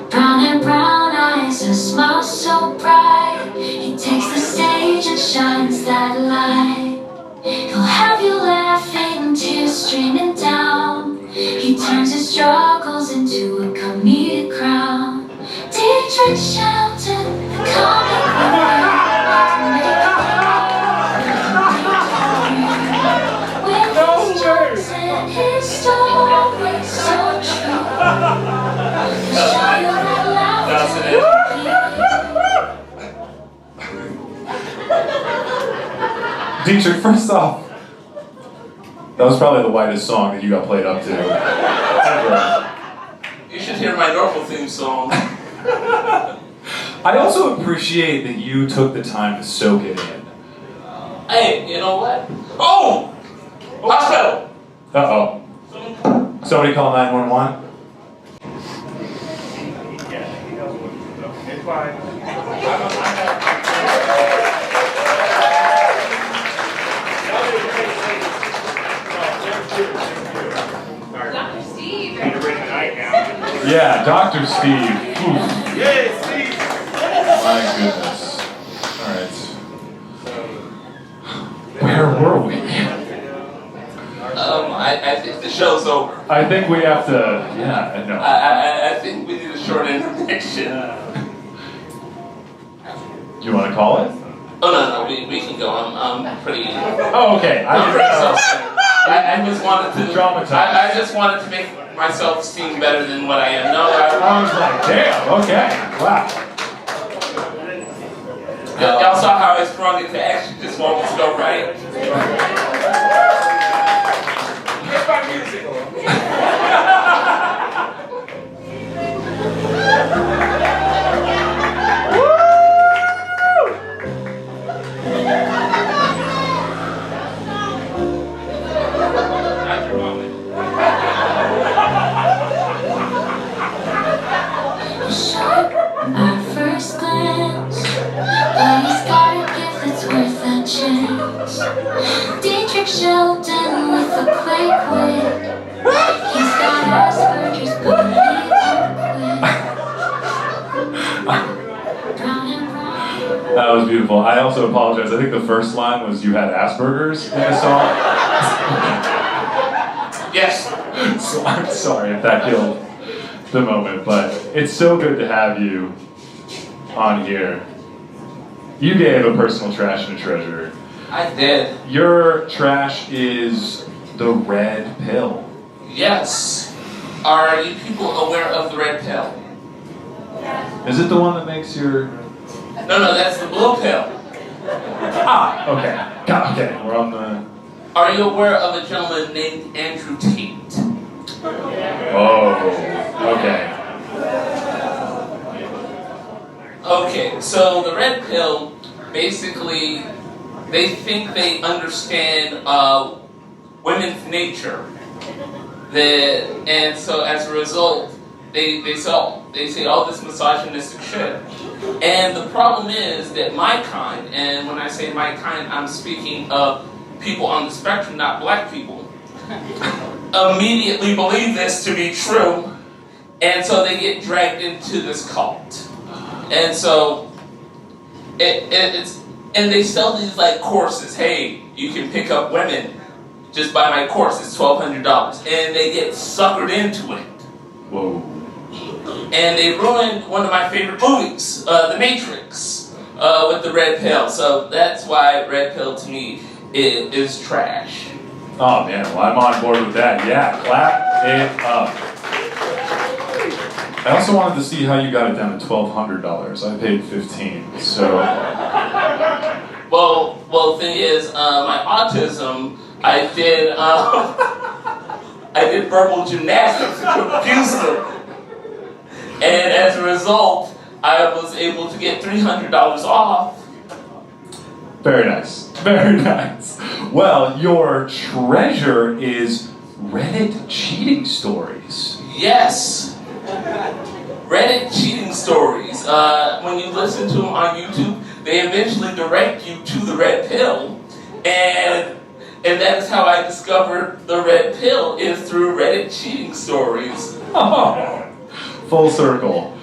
Brown and brown eyes, a smile so bright. He takes the stage and shines that light. He'll have you laughing, tears streaming down. He turns his struggles into a comedic crown. Dietrich Shelton, the comic relief. With his jokes and his stories so true. He'll show you that laughter. Dietrich, first off, that was probably the whitest song that you got played up to ever. You should hear my normal theme song. I also appreciate that you took the time to soak it in. Hey, you know what? Oh! Hospital! Uh-oh. Somebody call 911? Yeah, he knows what to do. It's fine. Yeah, Dr. Steve. Oof. Yay, Steve! My goodness. All right. Where were we? I think the show's over. I think we have to. Yeah, I know. I think we need a short intermission. Do you want to call it? Oh no, we can go. I'm pretty. Oh, okay. I just wanted to Dramatize. I just wanted to make myself seem better than what I am. No, I was like, damn. Okay. Wow. y'all saw how I sprung into action just moments ago, right? Get my music. Not your moment. He's sharp at first glance, but he's got a gift that's worth a chance. Dietrich Shelton with a quick wit. He's got Asperger's, but he won't quit. Brown and brown. That was beautiful. I also apologize. I think the first line was you had Asperger's in the song. Yes. So I'm sorry if that killed the moment, but it's so good to have you on here. You gave a personal trash and a treasure. I did. Your trash is the red pill. Yes. Are you people aware of the red pill? Is it the one that makes your... No, that's the blue pill. Ah, okay. Okay, we're on the... Are you aware of a gentleman named Andrew Tate? Oh, okay. Okay, so the red pill, basically, they think they understand women's nature. And so as a result, they say all this misogynistic shit. And the problem is that my kind, and when I say my kind, I'm speaking of people on the spectrum, not black people, immediately believe this to be true, and so they get dragged into this cult. And so it's and they sell these like courses. Hey, you can pick up women. Just buy my course. It's $1,200, and they get suckered into it. Whoa. And they ruined one of my favorite movies, The Matrix, with the red pill. So that's why red pill to me is trash. Oh man, well I'm on board with that. Yeah, clap it up. I also wanted to see how you got it down to $1,200. I paid $15. So. Well, thing is, my autism, I did verbal gymnastics to confuse them. And as a result, I was able to get $300 off. Very nice. Very nice. Well, your treasure is Reddit cheating stories. Yes. Reddit cheating stories. When you listen to them on YouTube, they eventually direct you to the red pill. And that is how I discovered the red pill, is through Reddit cheating stories. Oh, full circle.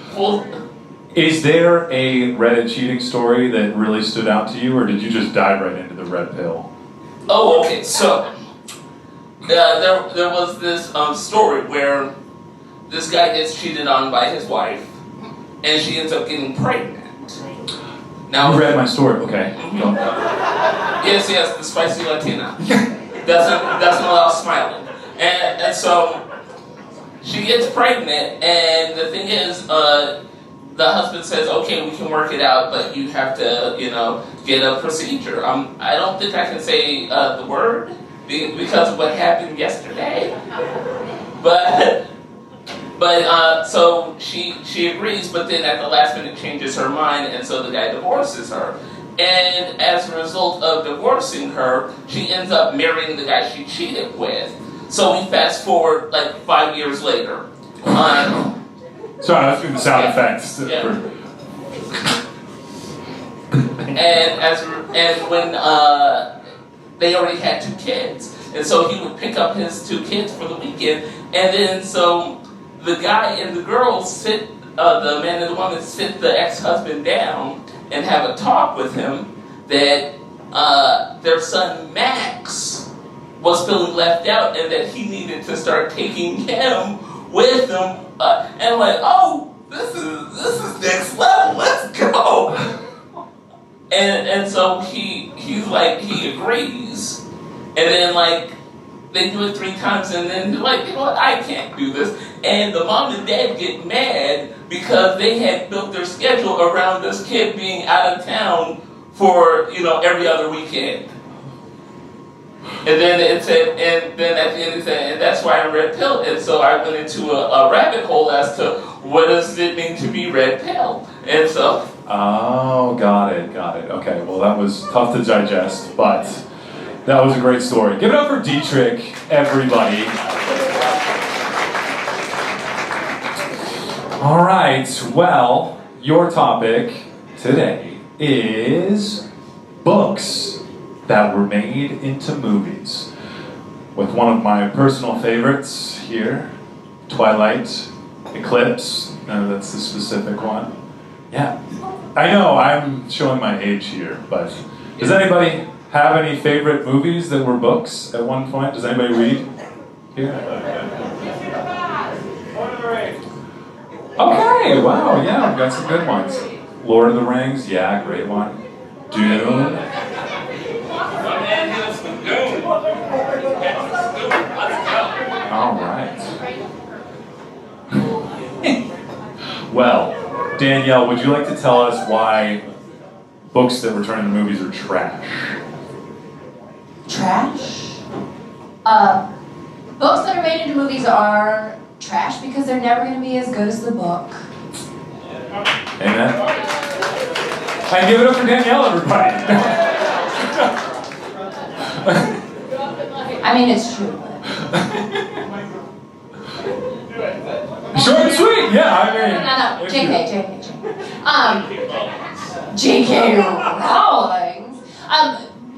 Is there a Reddit cheating story that really stood out to you, or did you just dive right into the red pill? Oh, okay. So there was this story where this guy gets cheated on by his wife, and she ends up getting pregnant. Now, You read my story, okay. Go. Yes, the spicy Latina doesn't allow smiling, and so she gets pregnant, and the thing is, the husband says, okay, we can work it out, but you have to, get a procedure. I don't think I can say the word because of what happened yesterday. But so she agrees, but then at the last minute changes her mind, and so the guy divorces her. And as a result of divorcing her, she ends up marrying the guy she cheated with. So we fast forward like 5 years later. Sorry, let's do the sound effects. Yeah. and when they already had 2 kids, and so he would pick up his 2 kids for the weekend, and then so the guy and the girl sit, the man and the woman sit the ex-husband down and have a talk with him that their son Max was feeling left out and that he needed to start taking him with him. And like, oh, this is next level. Let's go. And so he's like, he agrees, and then like they do it 3 times, and then they're like, you know what, I can't do this. And the mom and dad get mad because they had built their schedule around this kid being out of town for, you know, every other weekend. And then it said, and then at the end it said, and that's why I'm red pill. And so I went into a rabbit hole as to what does it mean to be red pill. And so. Oh, got it. Okay, well that was tough to digest, but that was a great story. Give it up for Dietrich, everybody. All right, well, your topic today is books that were made into movies. With one of my personal favorites here, Twilight, Eclipse, that's the specific one. Yeah, I know I'm showing my age here, but does anybody have any favorite movies that were books at one point? Does anybody read here? Okay, wow, yeah, we've got some good ones. Lord of the Rings, yeah, great one. Dune. All right. Well, Danielle, would you like to tell us why books that were turned into movies are trash? Trash? Books that are made into movies are trash because they're never going to be as good as the book. Amen. And give it up for Danielle, everybody. I mean, it's true. Short and sweet, yeah, I mean. No. JK. JK Rowling.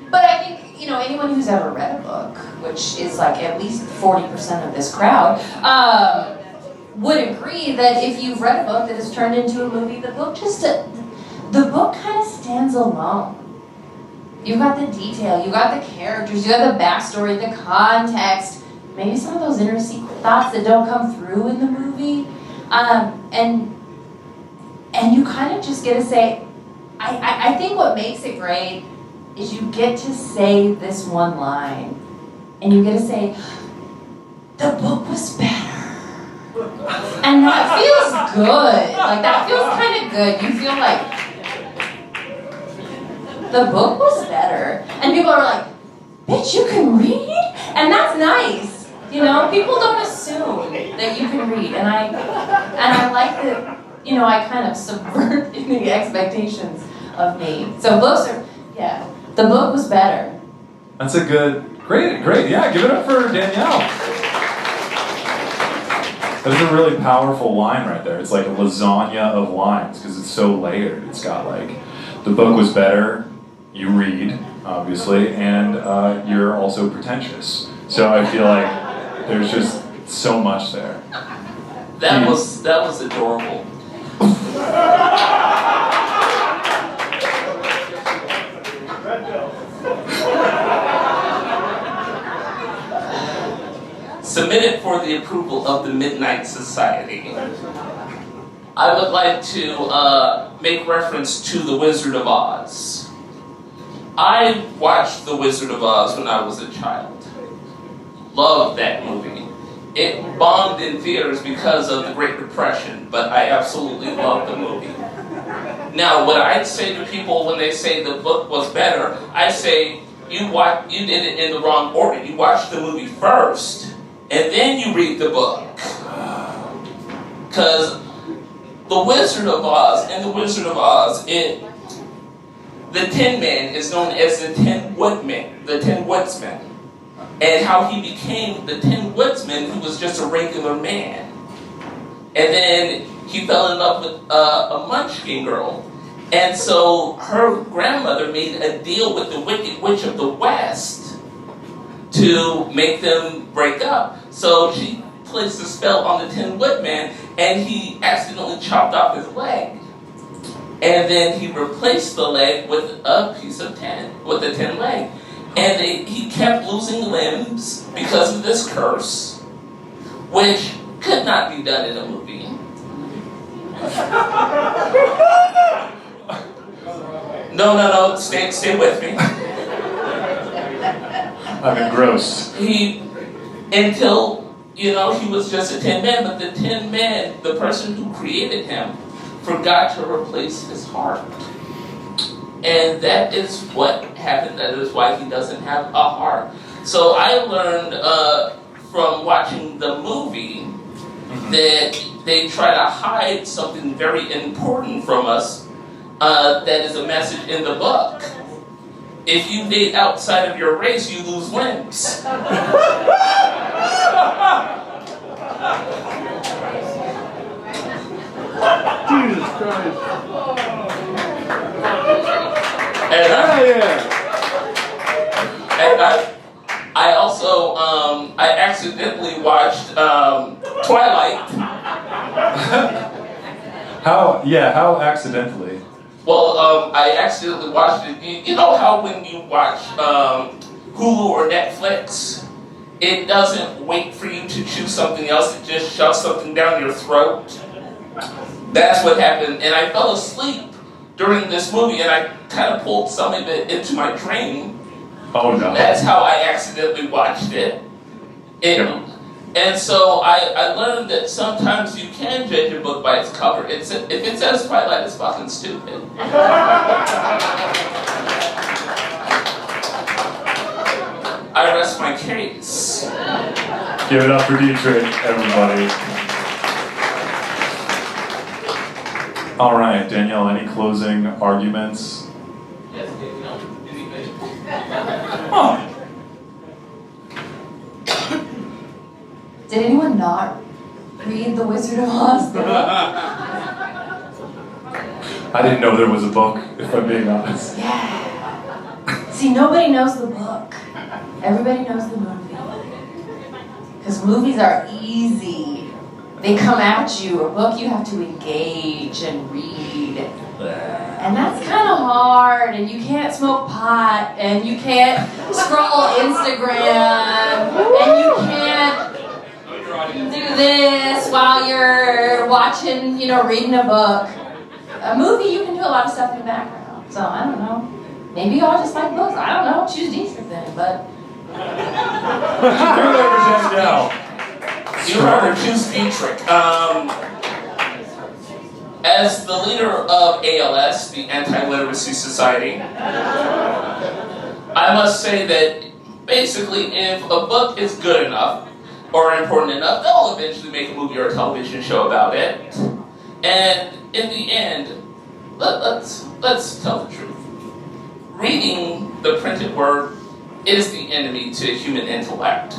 But I think, you know, anyone who's ever read a book, which is like at least 40% of this crowd, would agree that if you've read a book that is turned into a movie, the book kind of stands alone. You've got the detail, you got the characters, you got the backstory, the context, maybe some of those inner secret thoughts that don't come through in the movie, and you kind of just get to say, I think what makes it great is you get to say this one line, and you get to say, the book was better. And that feels good. Like, that feels kind of good. You feel like, the book was better. And people are like, bitch, you can read? And that's nice. You know, people don't assume that you can read. And I like that, you know, I kind of subvert the expectations of me. So books are, yeah, the book was better. That's a great, yeah, give it up for Danielle. That's a really powerful line right there. It's like a lasagna of lines because it's so layered. It's got like, the book was better, you read, obviously, and you're also pretentious. So I feel like there's just so much there. That was adorable. Submitted for the approval of the Midnight Society. I would like to make reference to The Wizard of Oz. I watched The Wizard of Oz when I was a child. Loved that movie. It bombed in theaters because of the Great Depression, but I absolutely loved the movie. Now, what I say to people when they say the book was better, I say, you did it in the wrong order. You watched the movie first, and then you read the book. Because The Wizard of Oz, the Tin Man is known as the Tin Woodsman. And how he became the Tin Woodsman, he was just a regular man. And then he fell in love with a Munchkin girl. And so her grandmother made a deal with the Wicked Witch of the West to make them break up. So she placed a spell on the Tin Woodman, and he accidentally chopped off his leg. And then he replaced the leg with a piece of tin, with a tin leg. And he kept losing limbs because of this curse, which could not be done in a movie. No, stay with me. I'm engrossed. Until, he was just a Tin Man, but the Tin Man, the person who created him, forgot to replace his heart. And that is what happened. That is why he doesn't have a heart. So I learned from watching the movie that they try to hide something very important from us that is a message in the book. If you date outside of your race, you lose limbs. Jesus Christ. And I also I accidentally watched Twilight. How accidentally? Well, I accidentally watched it. You know how when you watch Hulu or Netflix, it doesn't wait for you to choose something else, it just shoves something down your throat? That's what happened, and I fell asleep during this movie, and I kind of pulled some of it into my dream. Oh no. That's how I accidentally watched it. And so I learned that sometimes you can judge a book by its cover. If it says Twilight, it's fucking stupid. I rest my case. Give it up for Dietrich, everybody. All right, Danielle, any closing arguments? Yes, anything. Oh. Did anyone not read The Wizard of Oz? I didn't know there was a book, if I'm being honest. Yeah. See, nobody knows the book. Everybody knows the movie. Because movies are easy. They come at you. A book you have to engage and read. And that's kind of hard. And you can't smoke pot. And you can't scroll Instagram. And you can't do this while you're watching, reading a book. A movie, you can do a lot of stuff in the background. So, I don't know. Maybe y'all just like books. I don't know. Choose Dietrich then, but... You heard her, choose Dietrich. As the leader of ALS, the Anti-Literacy Society, I must say that basically if a book is good enough, or important enough, they'll eventually make a movie or a television show about it. And in the end, let's tell the truth. Reading the printed word is the enemy to human intellect.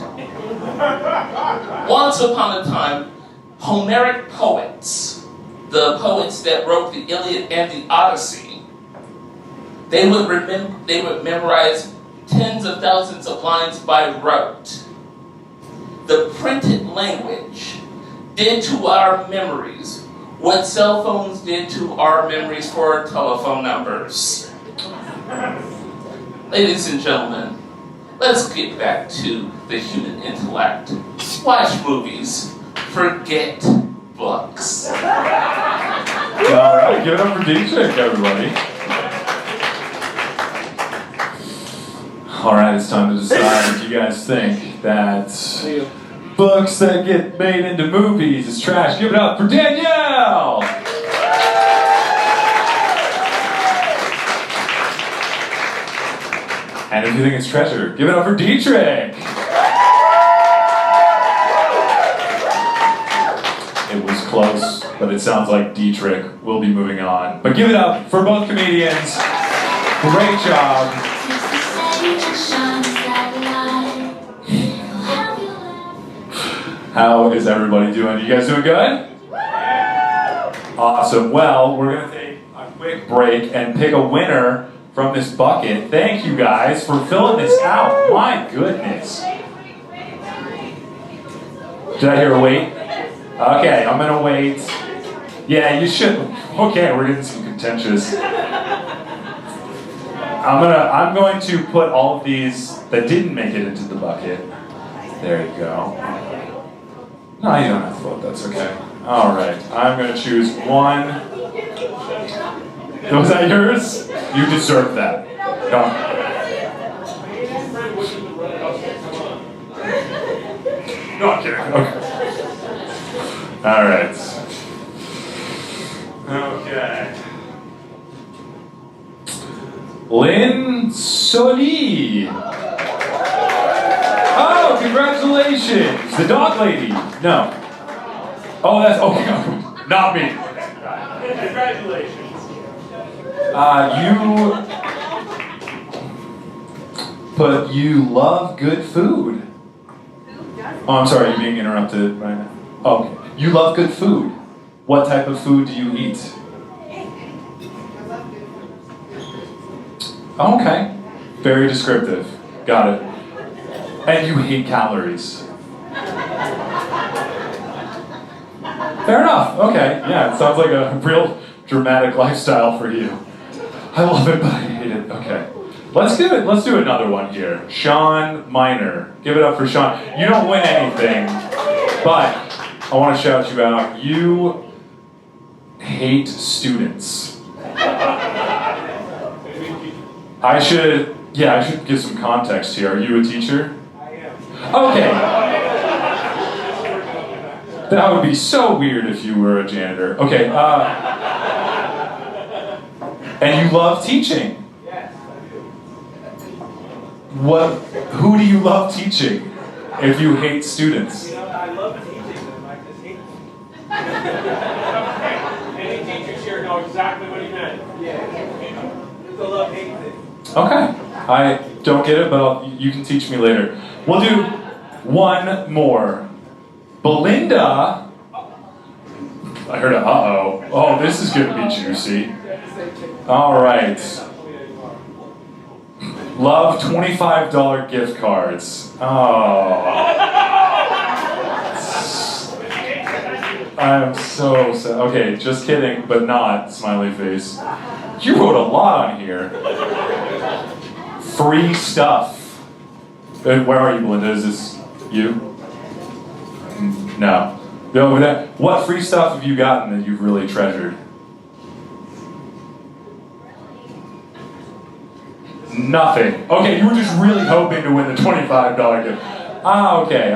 Once upon a time, Homeric poets, the poets that wrote the Iliad and the Odyssey, they would memorize tens of thousands of lines by rote. The printed language did to our memories what cell phones did to our memories for our telephone numbers. Ladies and gentlemen, let's get back to the human intellect. Watch movies. Forget books. All right, give it up for Dietrich, everybody. All right, it's time to decide if you guys think that books that get made into movies is trash. Give it up for Danielle! And if you think it's treasure, give it up for Dietrich! It was close, but it sounds like Dietrich will be moving on. But give it up for both comedians. Great job. How is everybody doing? You guys doing good? Awesome. Well, we're going to take a quick break and pick a winner from this bucket. Thank you guys for filling this out. My goodness. Did I hear a wait? Okay, I'm gonna wait. Yeah, you should. Okay, we're getting some contentious. I'm going to put all of these that didn't make it into the bucket. There you go. No, you don't have to vote, that's okay. All right, I'm gonna choose one. Was that yours? You deserve that. No. No, I'm kidding. Okay. All right. Okay. Lynn Soli. Oh, congratulations. The dog lady. No. Oh, that's okay. Not me. Congratulations. You love good food. Oh, I'm sorry, you're being interrupted right now. Oh, okay. You love good food. What type of food do you eat? Oh, okay. Very descriptive. Got it. And you hate calories. Fair enough. Okay. Yeah, it sounds like a real dramatic lifestyle for you. I love it, but I hate it. Okay. Let's do it. Let's do another one here. Sean Miner. Give it up for Sean. You don't win anything, but I want to shout you out. You hate students. I should give some context here. Are you a teacher? I am. Okay. That would be so weird if you were a janitor. Okay. And you love teaching. Yes, I do. Who do you love teaching if you hate students? You know, I love teaching them, I just hate them. Any teachers here know exactly what he meant. Yeah. It's a love-hate thing. Okay. I don't get it, but you can teach me later. We'll do one more. Belinda. I heard a uh-oh. Oh, this is going to be juicy. All right. Love $25 gift cards. Oh. I'm so sad. Okay, just kidding, but not. Smiley face. You wrote a lot on here. Free stuff. Where are you, Belinda? Is this you? No. What free stuff have you gotten that you've really treasured? Nothing. Okay, you were just really hoping to win the $25 gift. Ah, okay.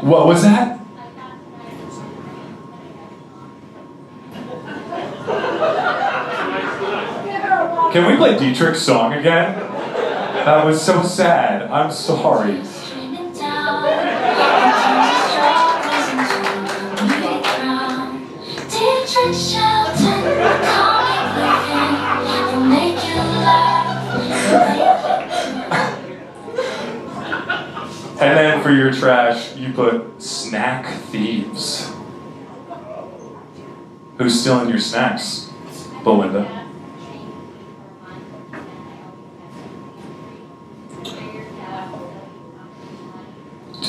What was that? Can we play Dietrich's song again? That was so sad. I'm sorry. Screaming down, into the ground. Dietrich shouting, comic living, will make you laugh. And then for your trash, you put snack thieves. Who's stealing your snacks? Belinda.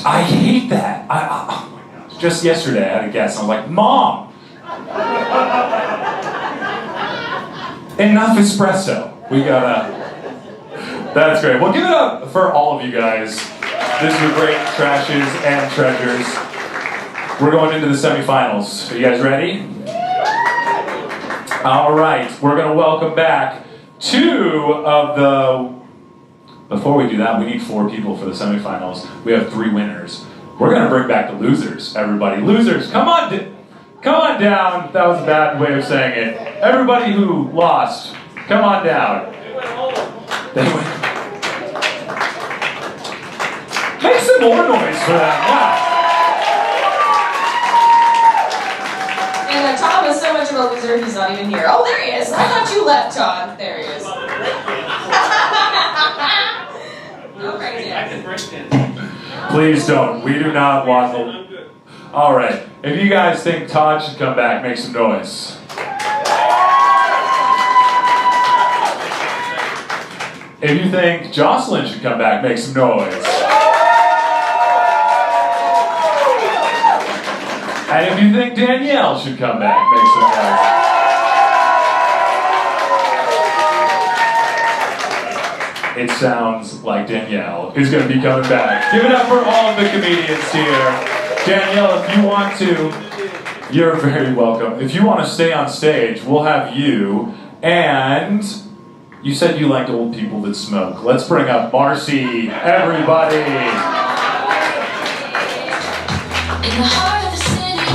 I hate that. Oh my gosh. Just yesterday I had a guest. I'm like, Mom! Enough espresso. We gotta... That's great. Well, give it up for all of you guys. These are great trashes and treasures. We're going into the semifinals. Are you guys ready? All right. We're going to welcome back two of the... Before we do that, we need 4 people for the semifinals. We have 3 winners. We're going to bring back the losers, everybody. Losers, come on down. That was a bad way of saying it. Everybody who lost, come on down. They went. Make some more noise for that. And Tom is so much of a loser, he's not even here. Oh, there he is. I thought you left, Tom. There he is. Please don't. We do not want the... All right. If you guys think Todd should come back, make some noise. If you think Jocelyn should come back, make some noise. And if you think Danielle should come back, make some noise. It sounds like Danielle is going to be coming back. Give it up for all of the comedians here. Danielle, if you want to, you're very welcome. If you want to stay on stage, we'll have you. And you said you liked old people that smoke. Let's bring up Marcy, everybody. In the heart of the city,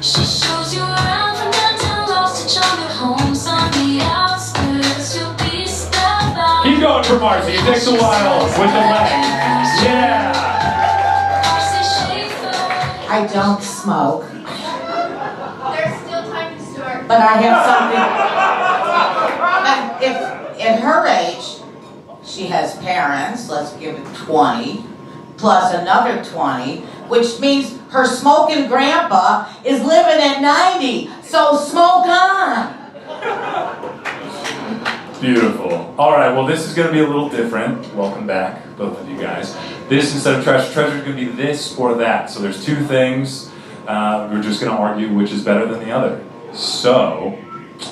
she shows you around from downtown lost to jungle homes on the outskirts. You'll be spellbound. Keep going for Marcy. It takes a while with the legs. Yeah. I don't smoke, There's still time to start. but I have something. If at her age, she has parents, let's give it 20, plus another 20, which means her smoking grandpa is living at 90. So smoke on. Beautiful. All right, well, this is going to be a little different. Welcome back, both of you guys. This, instead of treasure, treasure is going to be this or that. So there's two things. We're just going to argue which is better than the other. So,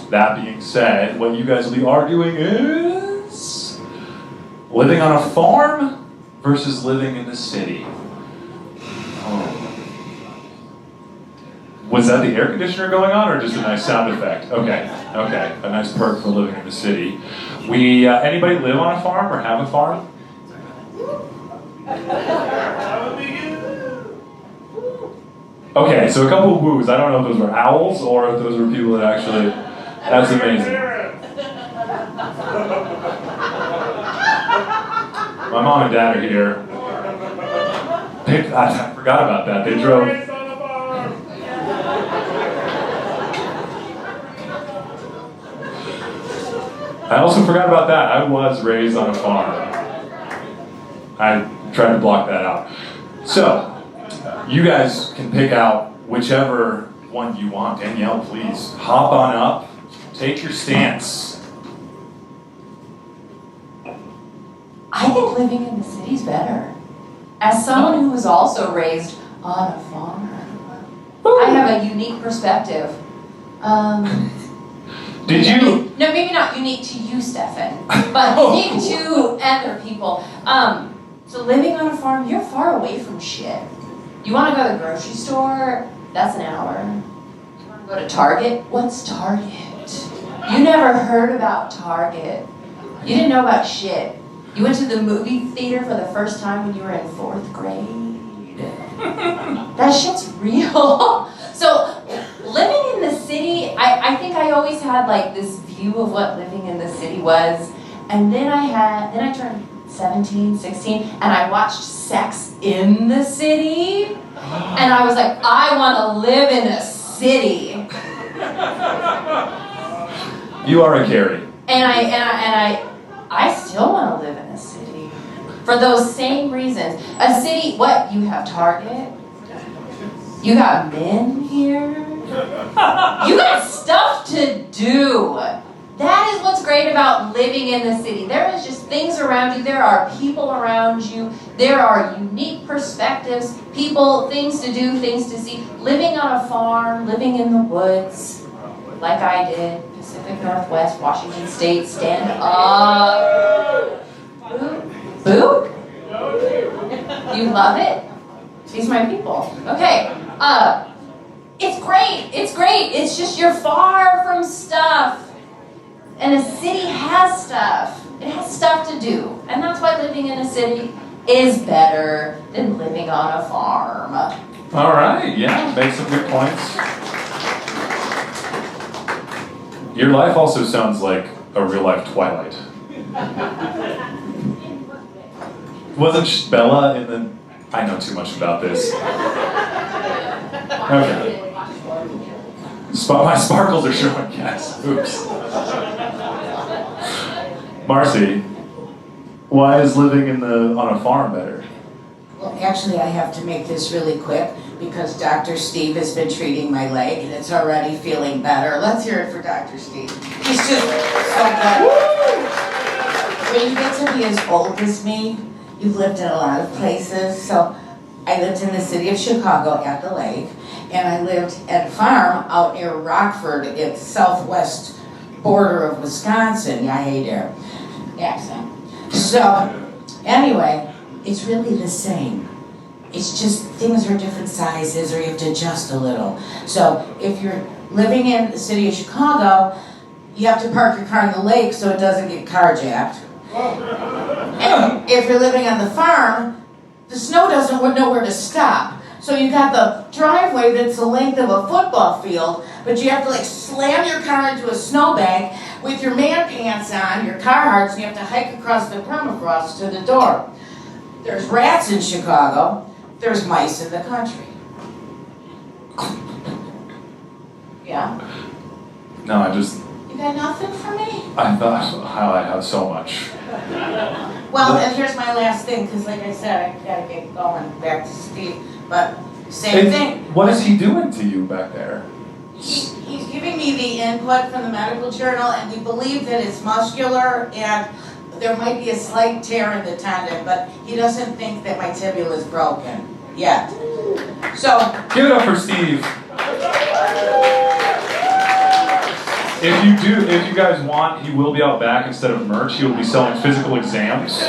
that being said, what you guys will be arguing is living on a farm versus living in the city. Oh. Was that the air conditioner going on, or just a nice sound effect? Okay, a nice perk for living in the city. Anybody live on a farm or have a farm? Okay, so a couple of woos. I don't know if those were owls or if those were people that actually. That's amazing. My mom and dad are here. I forgot about that. They drove. I also forgot about that. I was raised on a farm. I tried to block that out. So, you guys can pick out whichever one you want. Danielle, please hop on up. Take your stance. I think living in the city's better. As someone who was also raised on a farm, I have a unique perspective. Did you? No, maybe not unique to you, Stefan, but unique to other people. So living on a farm, you're far away from shit. You want to go to the grocery store? That's an hour. You want to go to Target? What's Target? You never heard about Target. You didn't know about shit. You went to the movie theater for the first time when you were in 4th grade. That shit's real. So living in the city, I think I always had like this view of what living in the city was. And then I turned 17, 16, and I watched Sex in the City. And I was like, I want to live in a city. You are a Carrie. And I still want to live in a city. For those same reasons. A city, what? You have Target? You got men here? You got stuff to do. That is what's great about living in the city. There is just things around you. There are people around you. There are unique perspectives, people, things to do, things to see. Living on a farm, living in the woods, like I did, Pacific Northwest, Washington State, stand up. Boo? You love it? These are my people. Okay. It's great. It's great. It's just you're far from stuff. And a city has stuff. It has stuff to do. And that's why living in a city is better than living on a farm. All right, yeah, make some good points. Your life also sounds like a real life Twilight. Wasn't Bella in the... I know too much about this. Okay. My sparkles are showing, yes. Oops. Marcy, why is living on a farm better? Well, actually, I have to make this really quick because Dr. Steve has been treating my leg and it's already feeling better. Let's hear it for Dr. Steve. He's just so good. When you get to be as old as me, you've lived in a lot of places, so I lived in the city of Chicago at the lake, and I lived at a farm out near Rockford at the southwest border of Wisconsin. Yeah, I hate their accent. So, anyway, it's really the same. It's just things are different sizes or you have to adjust a little. So, if you're living in the city of Chicago, you have to park your car in the lake so it doesn't get carjacked. And if you're living on the farm, the snow doesn't know where to stop. So you got the driveway that's the length of a football field, but you have to like slam your car into a snowbank with your man pants on, your Carhartts, and you have to hike across the permafrost to the door. There's rats in Chicago. There's mice in the country. Yeah? No, I just, You got nothing for me? I thought how I have so much. Well, and here's my last thing, because like I said, I gotta get going back to Steve. But same thing. What is he doing to you back there? He's giving me the input from the medical journal, and we believe that it's muscular, and there might be a slight tear in the tendon, but he doesn't think that my tibia is broken yet. So Give it up for Steve. If you guys want, he will be out back instead of merch. He will be selling physical exams.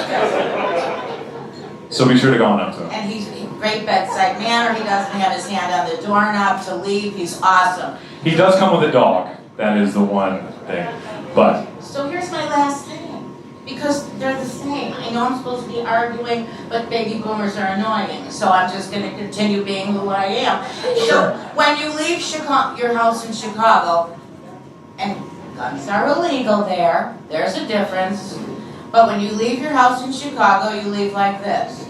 So be sure to go on up to him. And he's a great bedside manner. He doesn't have his hand on the doorknob to leave. He's awesome. He does come with a dog. That is the one thing. But So here's my last thing. Because they're the same. I know I'm supposed to be arguing, but baby boomers are annoying. So I'm just going to continue being who I am. So when you leave your house in Chicago, and guns are illegal there, there's a difference. But when you leave your house in Chicago, you leave like this.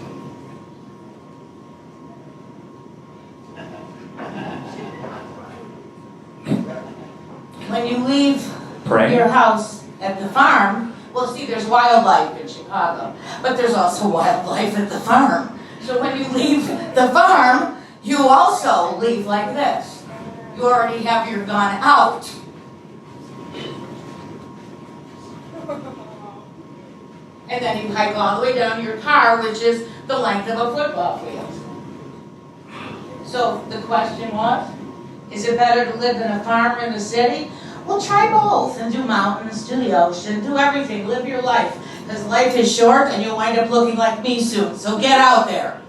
When you leave your house at the farm, well, see, there's wildlife in Chicago, but there's also wildlife at the farm. So when you leave the farm, you also leave like this. You already have your gun out. And then you hike all the way down to your car, which is the length of a football field. So the question was, is it better to live in a farm or in the city? Well, try both and do mountains, do the ocean, do everything, live your life. Because life is short and you'll wind up looking like me soon. So get out there.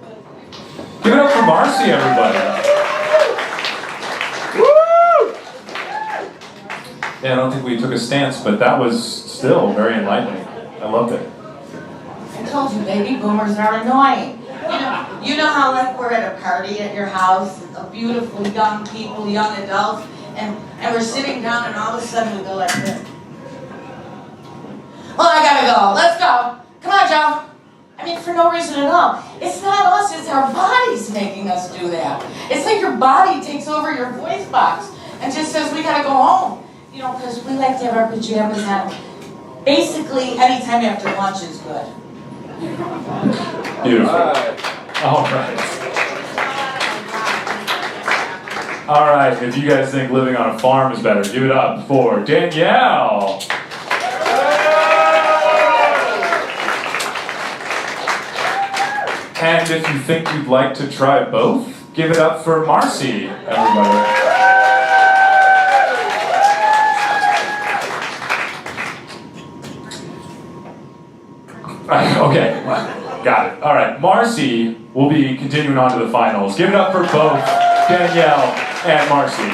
give it up for Marcy, everybody. Woo! Yeah, I don't think we took a stance, but that was still very enlightening. I loved it. I told you, baby boomers are annoying. You know how like we're at a party at your house, beautiful young people, young adults, and we're sitting down and all of a sudden we go like this. Well, I gotta go. Let's go. Come on, Joe. I mean, for no reason at all. It's not us, it's our bodies making us do that. It's like your body takes over your voice box and just says, we gotta go home. You know, because we like to have our pajamas on. Basically, anytime after lunch is good. Beautiful. All right. All right, if you guys think living on a farm is better, give it up for Danielle. And if you think you'd like to try both, give it up for Marcy, everybody. Okay, got it. All right, Marcy will be continuing on to the finals. Give it up for both Danielle and Marcy.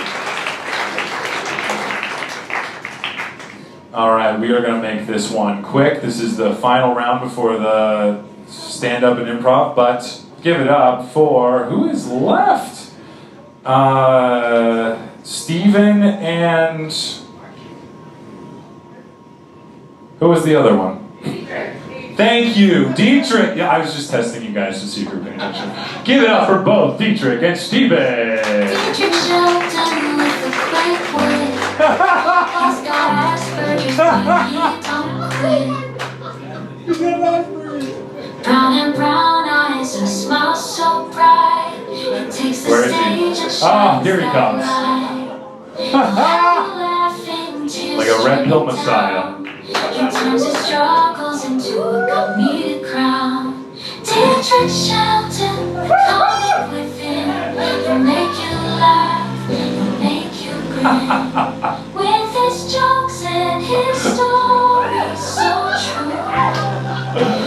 All right, we are going to make this one quick. This is the final round before the stand-up and improv, but give it up for, who is left? Steven and... Who was the other one? Thank you, Dietrich. Yeah, I was just testing you guys to see if you're paying attention. Give it up for both Dietrich and Steven. Dietrich Shelton with the quick wit. He's got Asperger's, but he don't quit. Brown and brown eyes and a smile so bright. He takes the stage and shines here he comes. Like a red pill messiah. He turns his struggles into a comedic crown. Electric shelter, calm within. He'll make you laugh, he'll make you grin. With his jokes and his stories so true,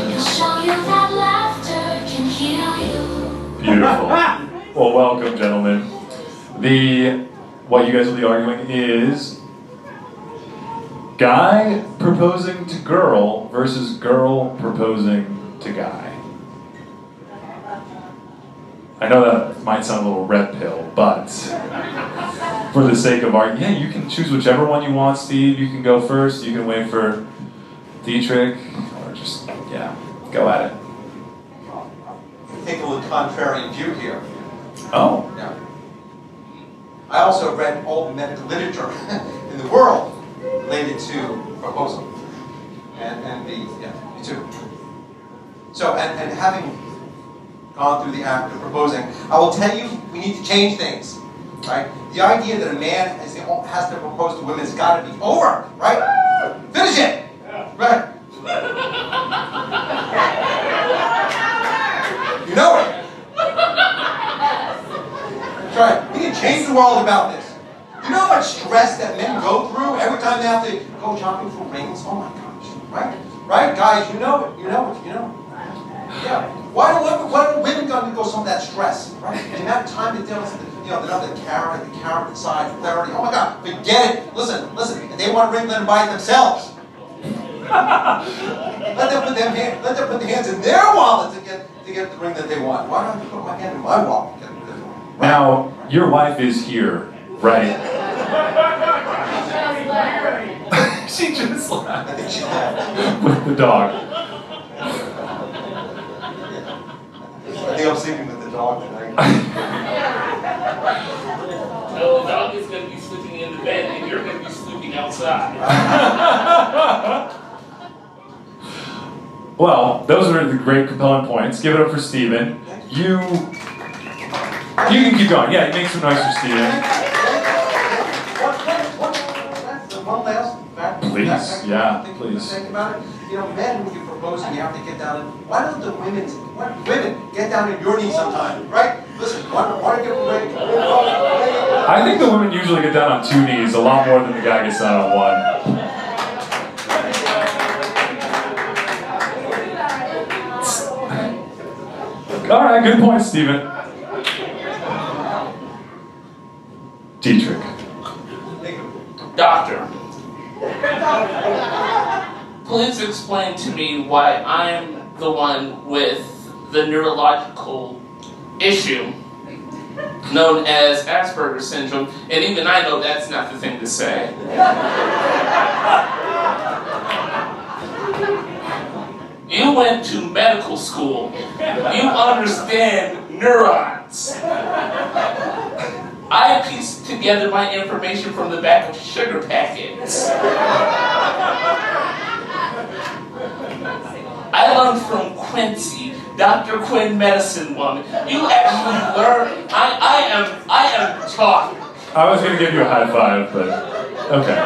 he'll show you that laughter can heal you. Beautiful. Well, welcome, gentlemen. What you guys will be arguing is guy proposing to girl versus girl proposing to guy. I know that might sound a little red pill, but for the sake of argument, yeah, you can choose whichever one you want, Steve. You can go first. You can wait for Dietrich, or just, yeah, go at it. Take a little contrarian view here. Oh. Yeah. I also read all the medical literature in the world related to proposal. And me too. So, and having gone through the act of proposing, I will tell you, we need to change things, right? The idea that a man has to propose to women has got to be over, right? Finish it, right? You know it. That's right. We can change the world about this. You know how much stress that men go through every time they have to go shopping for rings? Oh my gosh, right? Right, guys, you know it. You know it. You know. Yeah. Why do women go some of that stress, right? The amount of time they deal with, the carrot inside, clarity. Oh my God, forget it. Listen. If they want a ring, let them buy it themselves. Let them put their hands in their wallet to get the ring that they want. Why don't I put my hand in my wallet? Right? Now, your wife is here, right? She just left. I think she left. With the dog. I think I'm sleeping with the dog tonight. No, the dog is going to be sleeping in the bed, and you're going to be sleeping outside. Well, those are the great compelling points. Give it up for Steven. You can keep going. Yeah, make some noise for Steven. One last fact. Please, yeah, please. Think about it. Men, when you propose, you have to get down. Why don't the women get down on your knees sometime, right? Listen, why don't you break? I think the women usually get down on 2 knees a lot more than the guy gets down on 1. All right, good point, Steven. Dietrich. Doctor, please explain to me why I'm the one with the neurological issue known as Asperger's syndrome, and even I know that's not the thing to say. You went to medical school. You understand neurons. I pieced together my information from the back of sugar packets. I learned from Quincy, Dr. Quinn Medicine Woman. You actually learn. I am taught. I was going to give you a high five, but okay.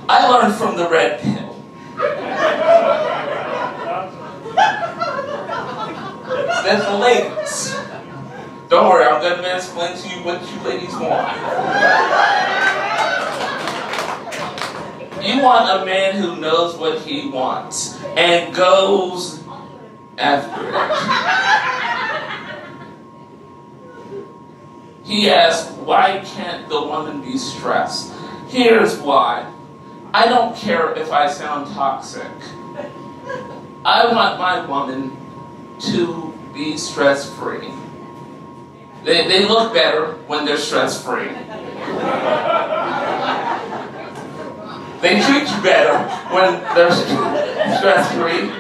I learned from the red pill. That's the ladies. Don't worry, I'm going to explain to you what you ladies want. You want a man who knows what he wants and goes after it. He asks, why can't the woman be stressed? Here's why. I don't care if I sound toxic. I want my woman to be stress-free. They look better when they're stress-free. They treat you better when they're stress-free.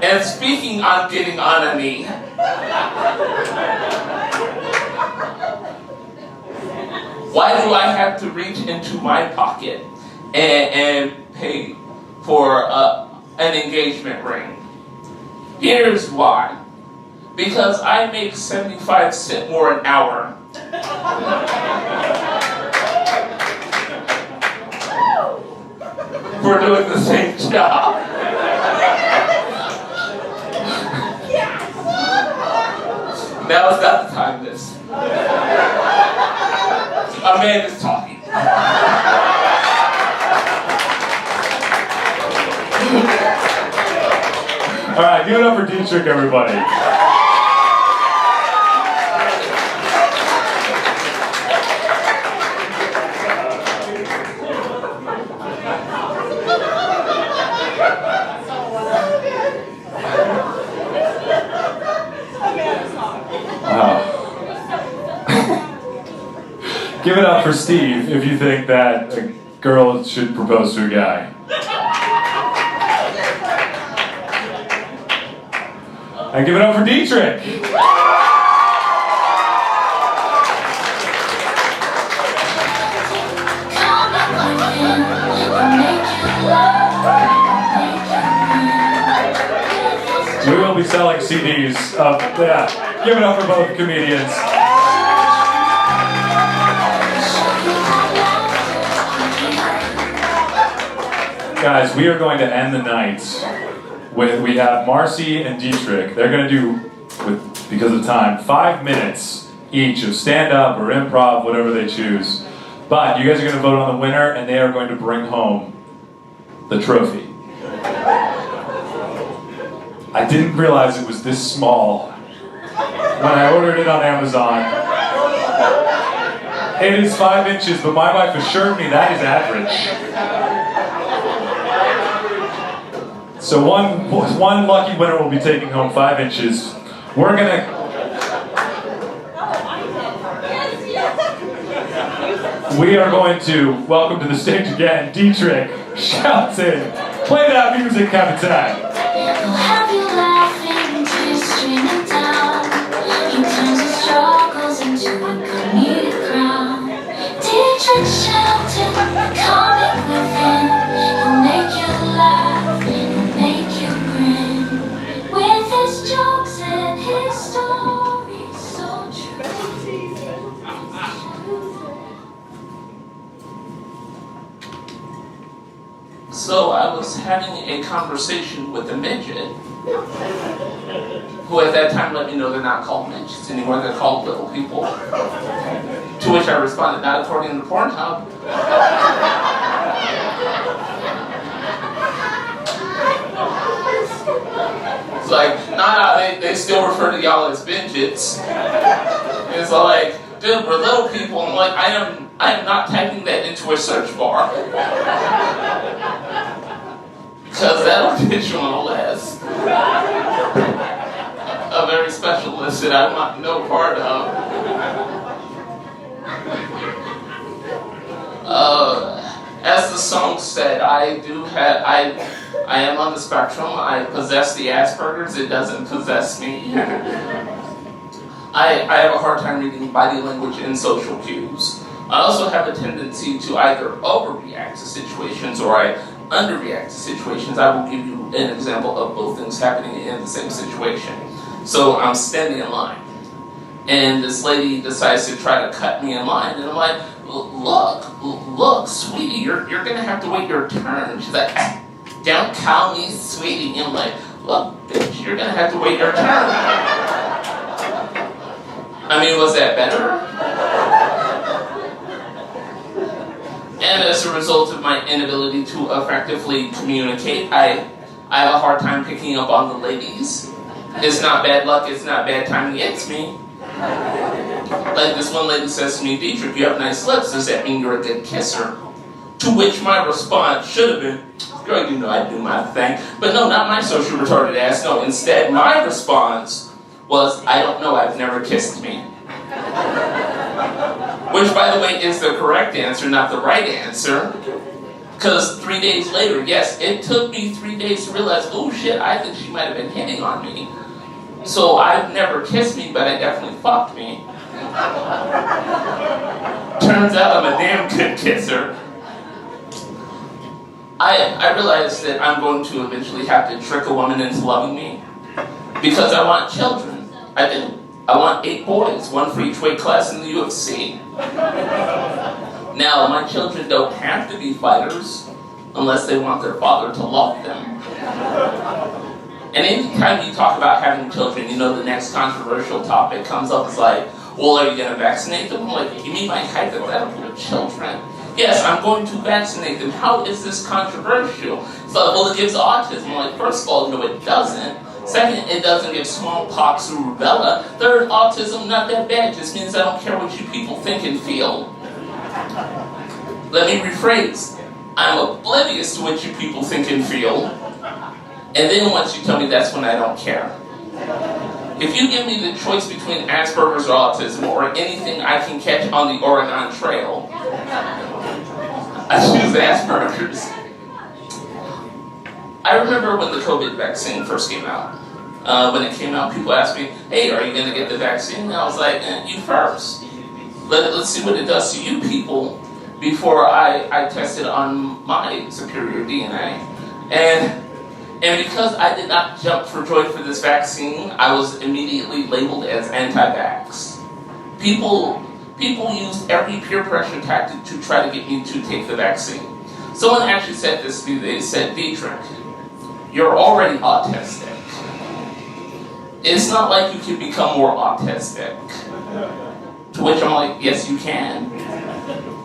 And speaking on getting on a knee, why do I have to reach into my pocket and pay for an engagement ring? Here's why. Because I make 75 cents more an hour. for doing the same job. Now is not the time, this. A man is talking. All right, give it up for Dietrich, everybody. Give it up for Steve if you think that a girl should propose to a guy. And give it up for Dietrich. We will be selling CDs. Yeah, give it up for both comedians. Guys, we are going to end the night with, we have Marcy and Dietrich. They're going to do, because of time, 5 minutes each of stand-up or improv, whatever they choose. But you guys are going to vote on the winner, and they are going to bring home the trophy. I didn't realize it was this small when I ordered it on Amazon. It is 5 inches, but my wife assured me that is average. So one lucky winner will be taking home 5 inches. We're gonna... We are going to welcome to the stage again, Dietrich Shelton. Play that music, Captain. He'll have you laughing till you're streaming down. He turns your struggles into a comedic crown. Dietrich Shelton, coming within. He'll make you laugh, he'll make you grin. With his jokes and his stories so true. So I was having a conversation with a midget, who at that time let me know they're not called midgets anymore, they're called little people. To which I responded, not according to Pornhub. It's like, nah, they still refer to y'all as midgets. It's like, dude, we're little people. I'm like, I am not typing that into a search bar. Because that'll get you on a list. A very special list that I want no part of. As the song said, I am on the spectrum. I possess the Asperger's. It doesn't possess me. I have a hard time reading body language and social cues. I also have a tendency to either overreact to situations or I underreact to situations. I will give you an example of both things happening in the same situation. So I'm standing in line, and this lady decides to try to cut me in line, and I'm like, look, sweetie, you're gonna have to wait your turn. She's like, don't call me sweetie. And I'm like, look, bitch, you're gonna have to wait your turn. I mean, was that better? And as a result of my inability to effectively communicate, I have a hard time picking up on the ladies. It's not bad luck, it's not bad timing, it's me. Like this one lady says to me, Dietrich, you have nice lips, does that mean you're a good kisser? To which my response should have been, girl, you know I do my thing. But no, not my social retarded ass, no. Instead, my response was, I don't know, I've never kissed me. Which, by the way, is the correct answer, not the right answer. Because 3 days later, yes, it took me 3 days to realize, oh shit, I think she might have been hitting on me. So I've never kissed me, but I definitely fucked me. Turns out I'm a damn good kisser. I realized that I'm going to eventually have to trick a woman into loving me. Because I want children. I do. I want 8 boys, 1 for each weight class in the UFC. Now, my children don't have to be fighters, unless they want their father to love them. And anytime you talk about having children, you know the next controversial topic comes up is like, well, are you going to vaccinate them? I'm like, you mean like hypothetical children? Yes, I'm going to vaccinate them. How is this controversial? So, well, it gives autism. I'm like, first of all, no, it doesn't. Second, it doesn't give smallpox or rubella. Third, autism, not that bad. Just means I don't care what you people think and feel. Let me rephrase. I'm oblivious to what you people think and feel. And then once you tell me, that's when I don't care. If you give me the choice between Asperger's or autism or anything I can catch on the Oregon Trail, I choose Asperger's. I remember when the COVID vaccine first came out. When it came out, people asked me, hey, are you going to get the vaccine? And I was like, you first. Let's see what it does to you people before I test it on my superior DNA. And because I did not jump for joy for this vaccine, I was immediately labeled as anti-vax. People used every peer pressure tactic to try to get me to take the vaccine. Someone actually said this to me. They said, Dietrich, you're already autistic. It's not like you can become more autistic. To which I'm like, yes, you can.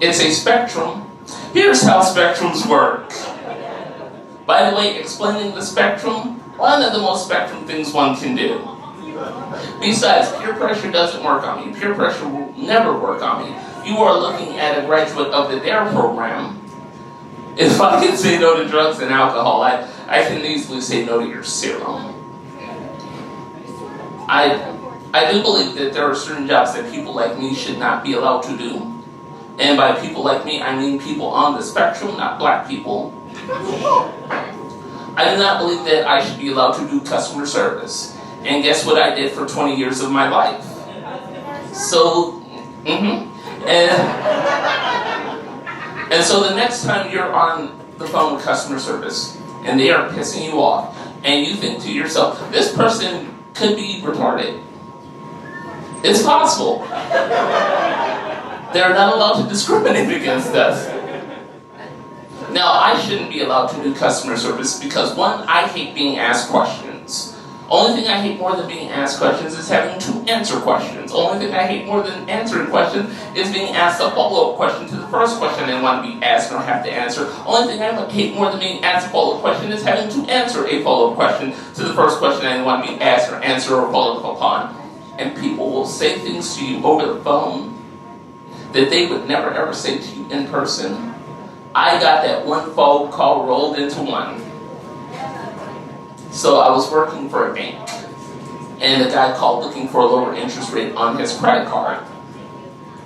It's a spectrum. Here's how spectrums work. By the way, explaining the spectrum, one of the most spectrum things one can do. Besides, peer pressure doesn't work on me. Peer pressure will never work on me. You are looking at a graduate of the DARE program. If I can say no to drugs and alcohol, I can easily say no to your serum. I do believe that there are certain jobs that people like me should not be allowed to do. And by people like me, I mean people on the spectrum, not black people. I do not believe that I should be allowed to do customer service. And guess what I did for 20 years of my life? So, And so the next time you're on the phone with customer service and they are pissing you off and you think to yourself, this person could be retarded. It's possible. They're not allowed to discriminate against us. Now, I shouldn't be allowed to do customer service because, one, I hate being asked questions. Only thing I hate more than being asked questions is having to answer questions. Only thing I hate more than answering questions is being asked a follow-up question to the first question I didn't want to be asked or have to answer. Only thing I hate more than being asked a follow-up question is having to answer a follow-up question to the first question I didn't want to be asked or answer or followed up upon. And people will say things to you over the phone that they would never ever say to you in person. I got that one phone call rolled into one. So I was working for a bank, and the guy called looking for a lower interest rate on his credit card.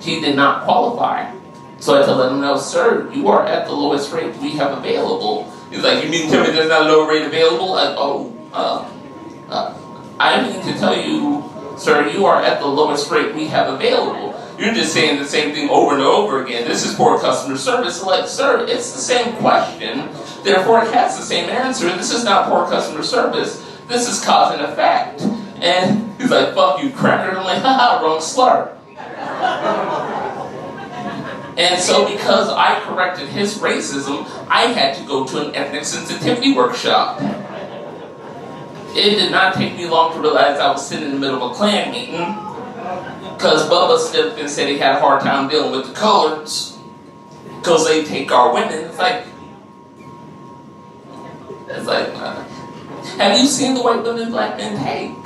He did not qualify. So I had to let him know, sir, you are at the lowest rate we have available. He's like, you mean to tell me there's not a lower rate available? I mean to tell you, sir, you are at the lowest rate we have available. You're just saying the same thing over and over again. This is poor customer service. Like, sir, it's the same question. Therefore, it has the same answer. This is not poor customer service. This is cause and effect. And he's like, fuck you, cracker. And I'm like, haha, wrong slur. And so because I corrected his racism, I had to go to an ethnic sensitivity workshop. It did not take me long to realize I was sitting in the middle of a Klan meeting because Bubba stepped and said he had a hard time dealing with the coloreds because they take our women. It's like, have you seen the white women black men take?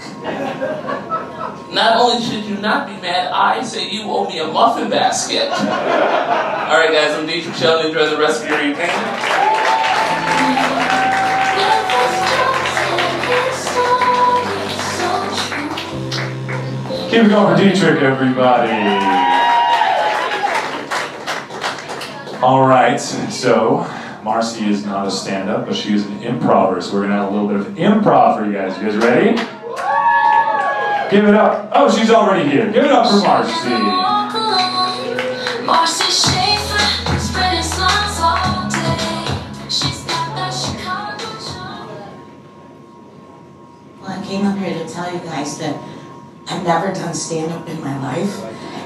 Not only should you not be mad, I say you owe me a muffin basket. All right, guys, I'm Dietrich Sheldon. Enjoy the rest of your evening. Keep it going for Dietrich, everybody. All right, so Marcy is not a stand-up, but she is an improver, so we're going to have a little bit of improv for you guys. You guys ready? Give it up. Oh, she's already here. Give it up for Marcy. Marcy Schaefer, spreading smiles all day. She's got that Chicago charm. Well, I came up here to tell you guys that I've never done stand-up in my life,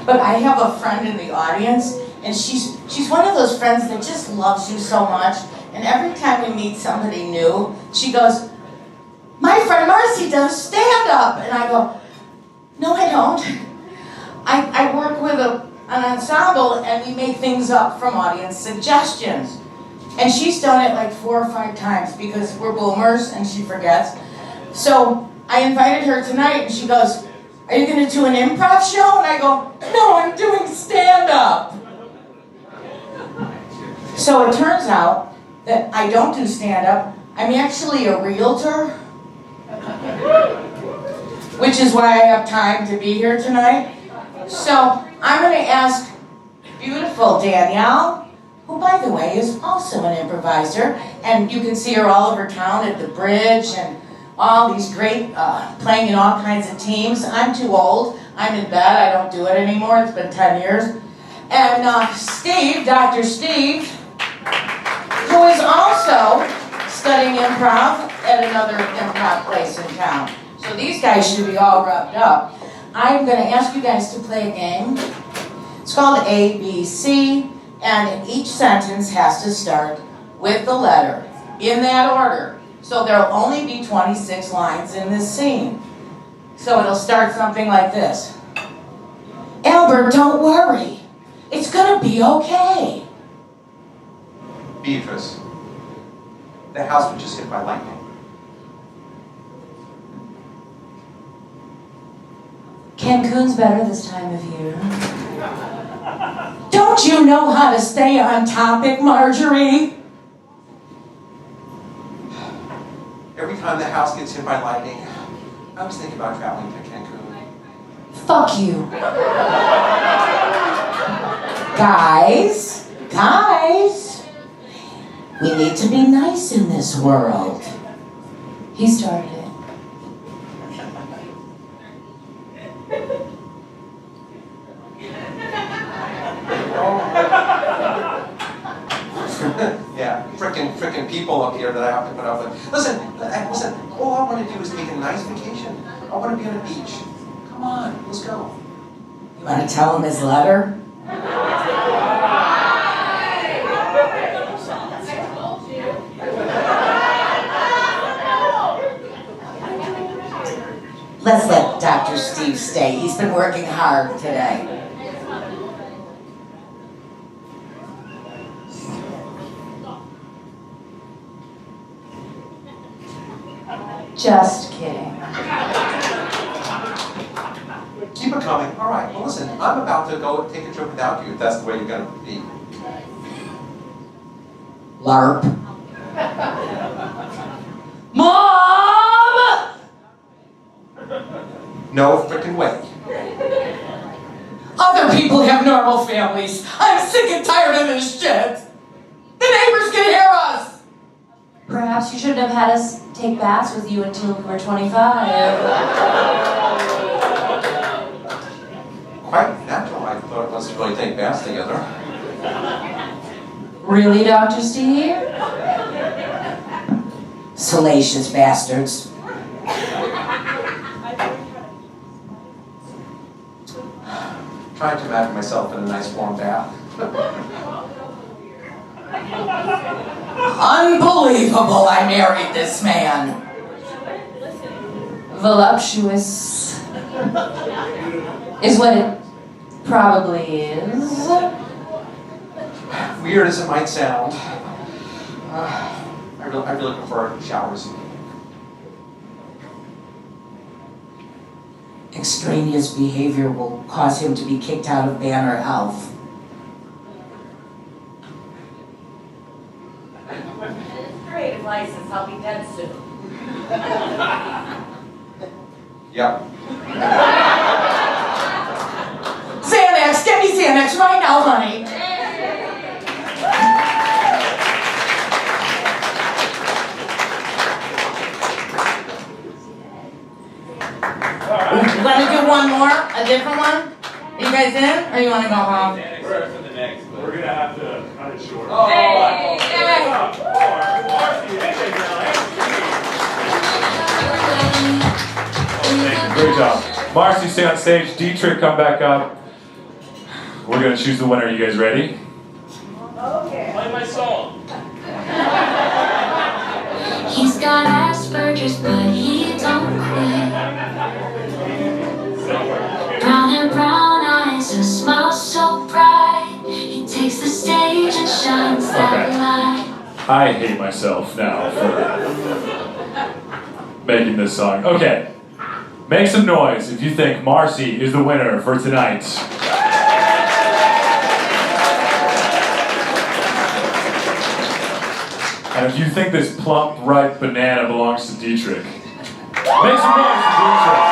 but I have a friend in the audience, and she's one of those friends that just loves you so much And every time we meet somebody new, she goes, "My friend Marcy does stand-up." And I go, "No, I don't. I work with an ensemble and we make things up from audience suggestions." And she's done it like 4 or 5 times because we're boomers and she forgets. So I invited her tonight and she goes, "Are you going to do an improv show?" And I go, "No, I'm doing stand-up." So it turns out that I don't do stand-up. I'm actually a realtor, which is why I have time to be here tonight. So I'm going to ask beautiful Danielle, who, by the way, is also an improviser, and you can see her all over town at the Bridge and all these great, playing in all kinds of teams. I'm too old. I'm in bed. I don't do it anymore. It's been 10 years. And Steve, Dr. Steve, who is also studying improv at another improv place in town. So these guys should be all rubbed up. I'm going to ask you guys to play a game. It's called ABC, and each sentence has to start with the letter in that order. So there'll only be 26 lines in this scene. So it'll start something like this. "Albert, don't worry. It's going to be okay." Beatrice, the house was just hit by lightning. Cancun's better this time of year. "Don't you know how to stay on topic, Marjorie?" Every time the house gets hit by lightning, I was thinking about traveling to Cancun. Fuck you. Guys, we need to be nice in this world. He started it. Yeah, frickin' people up here that I have to put up with. Listen, all I want to do is take a nice vacation. I want to be on a beach. Come on, let's go. You want to tell him his letter? Let's let Dr. Steve stay. He's been working hard today. Just kidding. Keep it coming. All right, well, listen, I'm about to go take a trip without you if that's the way you're going to be. LARP. Mom! No frickin' way. Other people have normal families. I'm sick and tired of this shit. The neighbors can hear us. Perhaps you shouldn't have had us take baths with you until we were 25. Quite natural. I thought let's really take baths together. Really, Dr. Steve? Salacious bastards. Trying to imagine myself in a nice warm bath. Unbelievable I married this man. Voluptuous is what it probably is. Weird as it might sound, I really prefer showers. Extraneous behavior will cause him to be kicked out of Banner Health. Creative license, I'll be dead soon. Yep. Xanax, get me Xanax right now, honey. You want to do one more? A different one? Are you guys in? Or you want to go home? We're going to have to cut it short. Oh, Hey! Great job. Marcy, stay on stage. Dietrich, come back up. We're going to choose the winner. You guys ready? Play my song. figures, but he don't quit. Brown and brown eyes, a smile so bright. He takes the stage and shines that light. I hate myself now for making this song. Okay, make some noise if you think Marcy is the winner for tonight. And if you think this plump, ripe banana belongs to Dietrich, make some noise for Dietrich.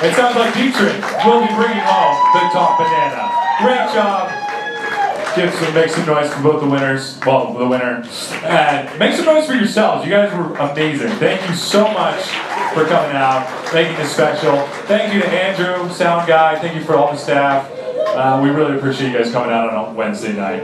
It sounds like Dietrich will be bringing home the top banana. Great job. Make some noise for both the winners. Well, the winner. And make some noise for yourselves. You guys were amazing. Thank you so much for coming out, making this special. Thank you to Andrew, sound guy. Thank you for all the staff. We really appreciate you guys coming out on a Wednesday night.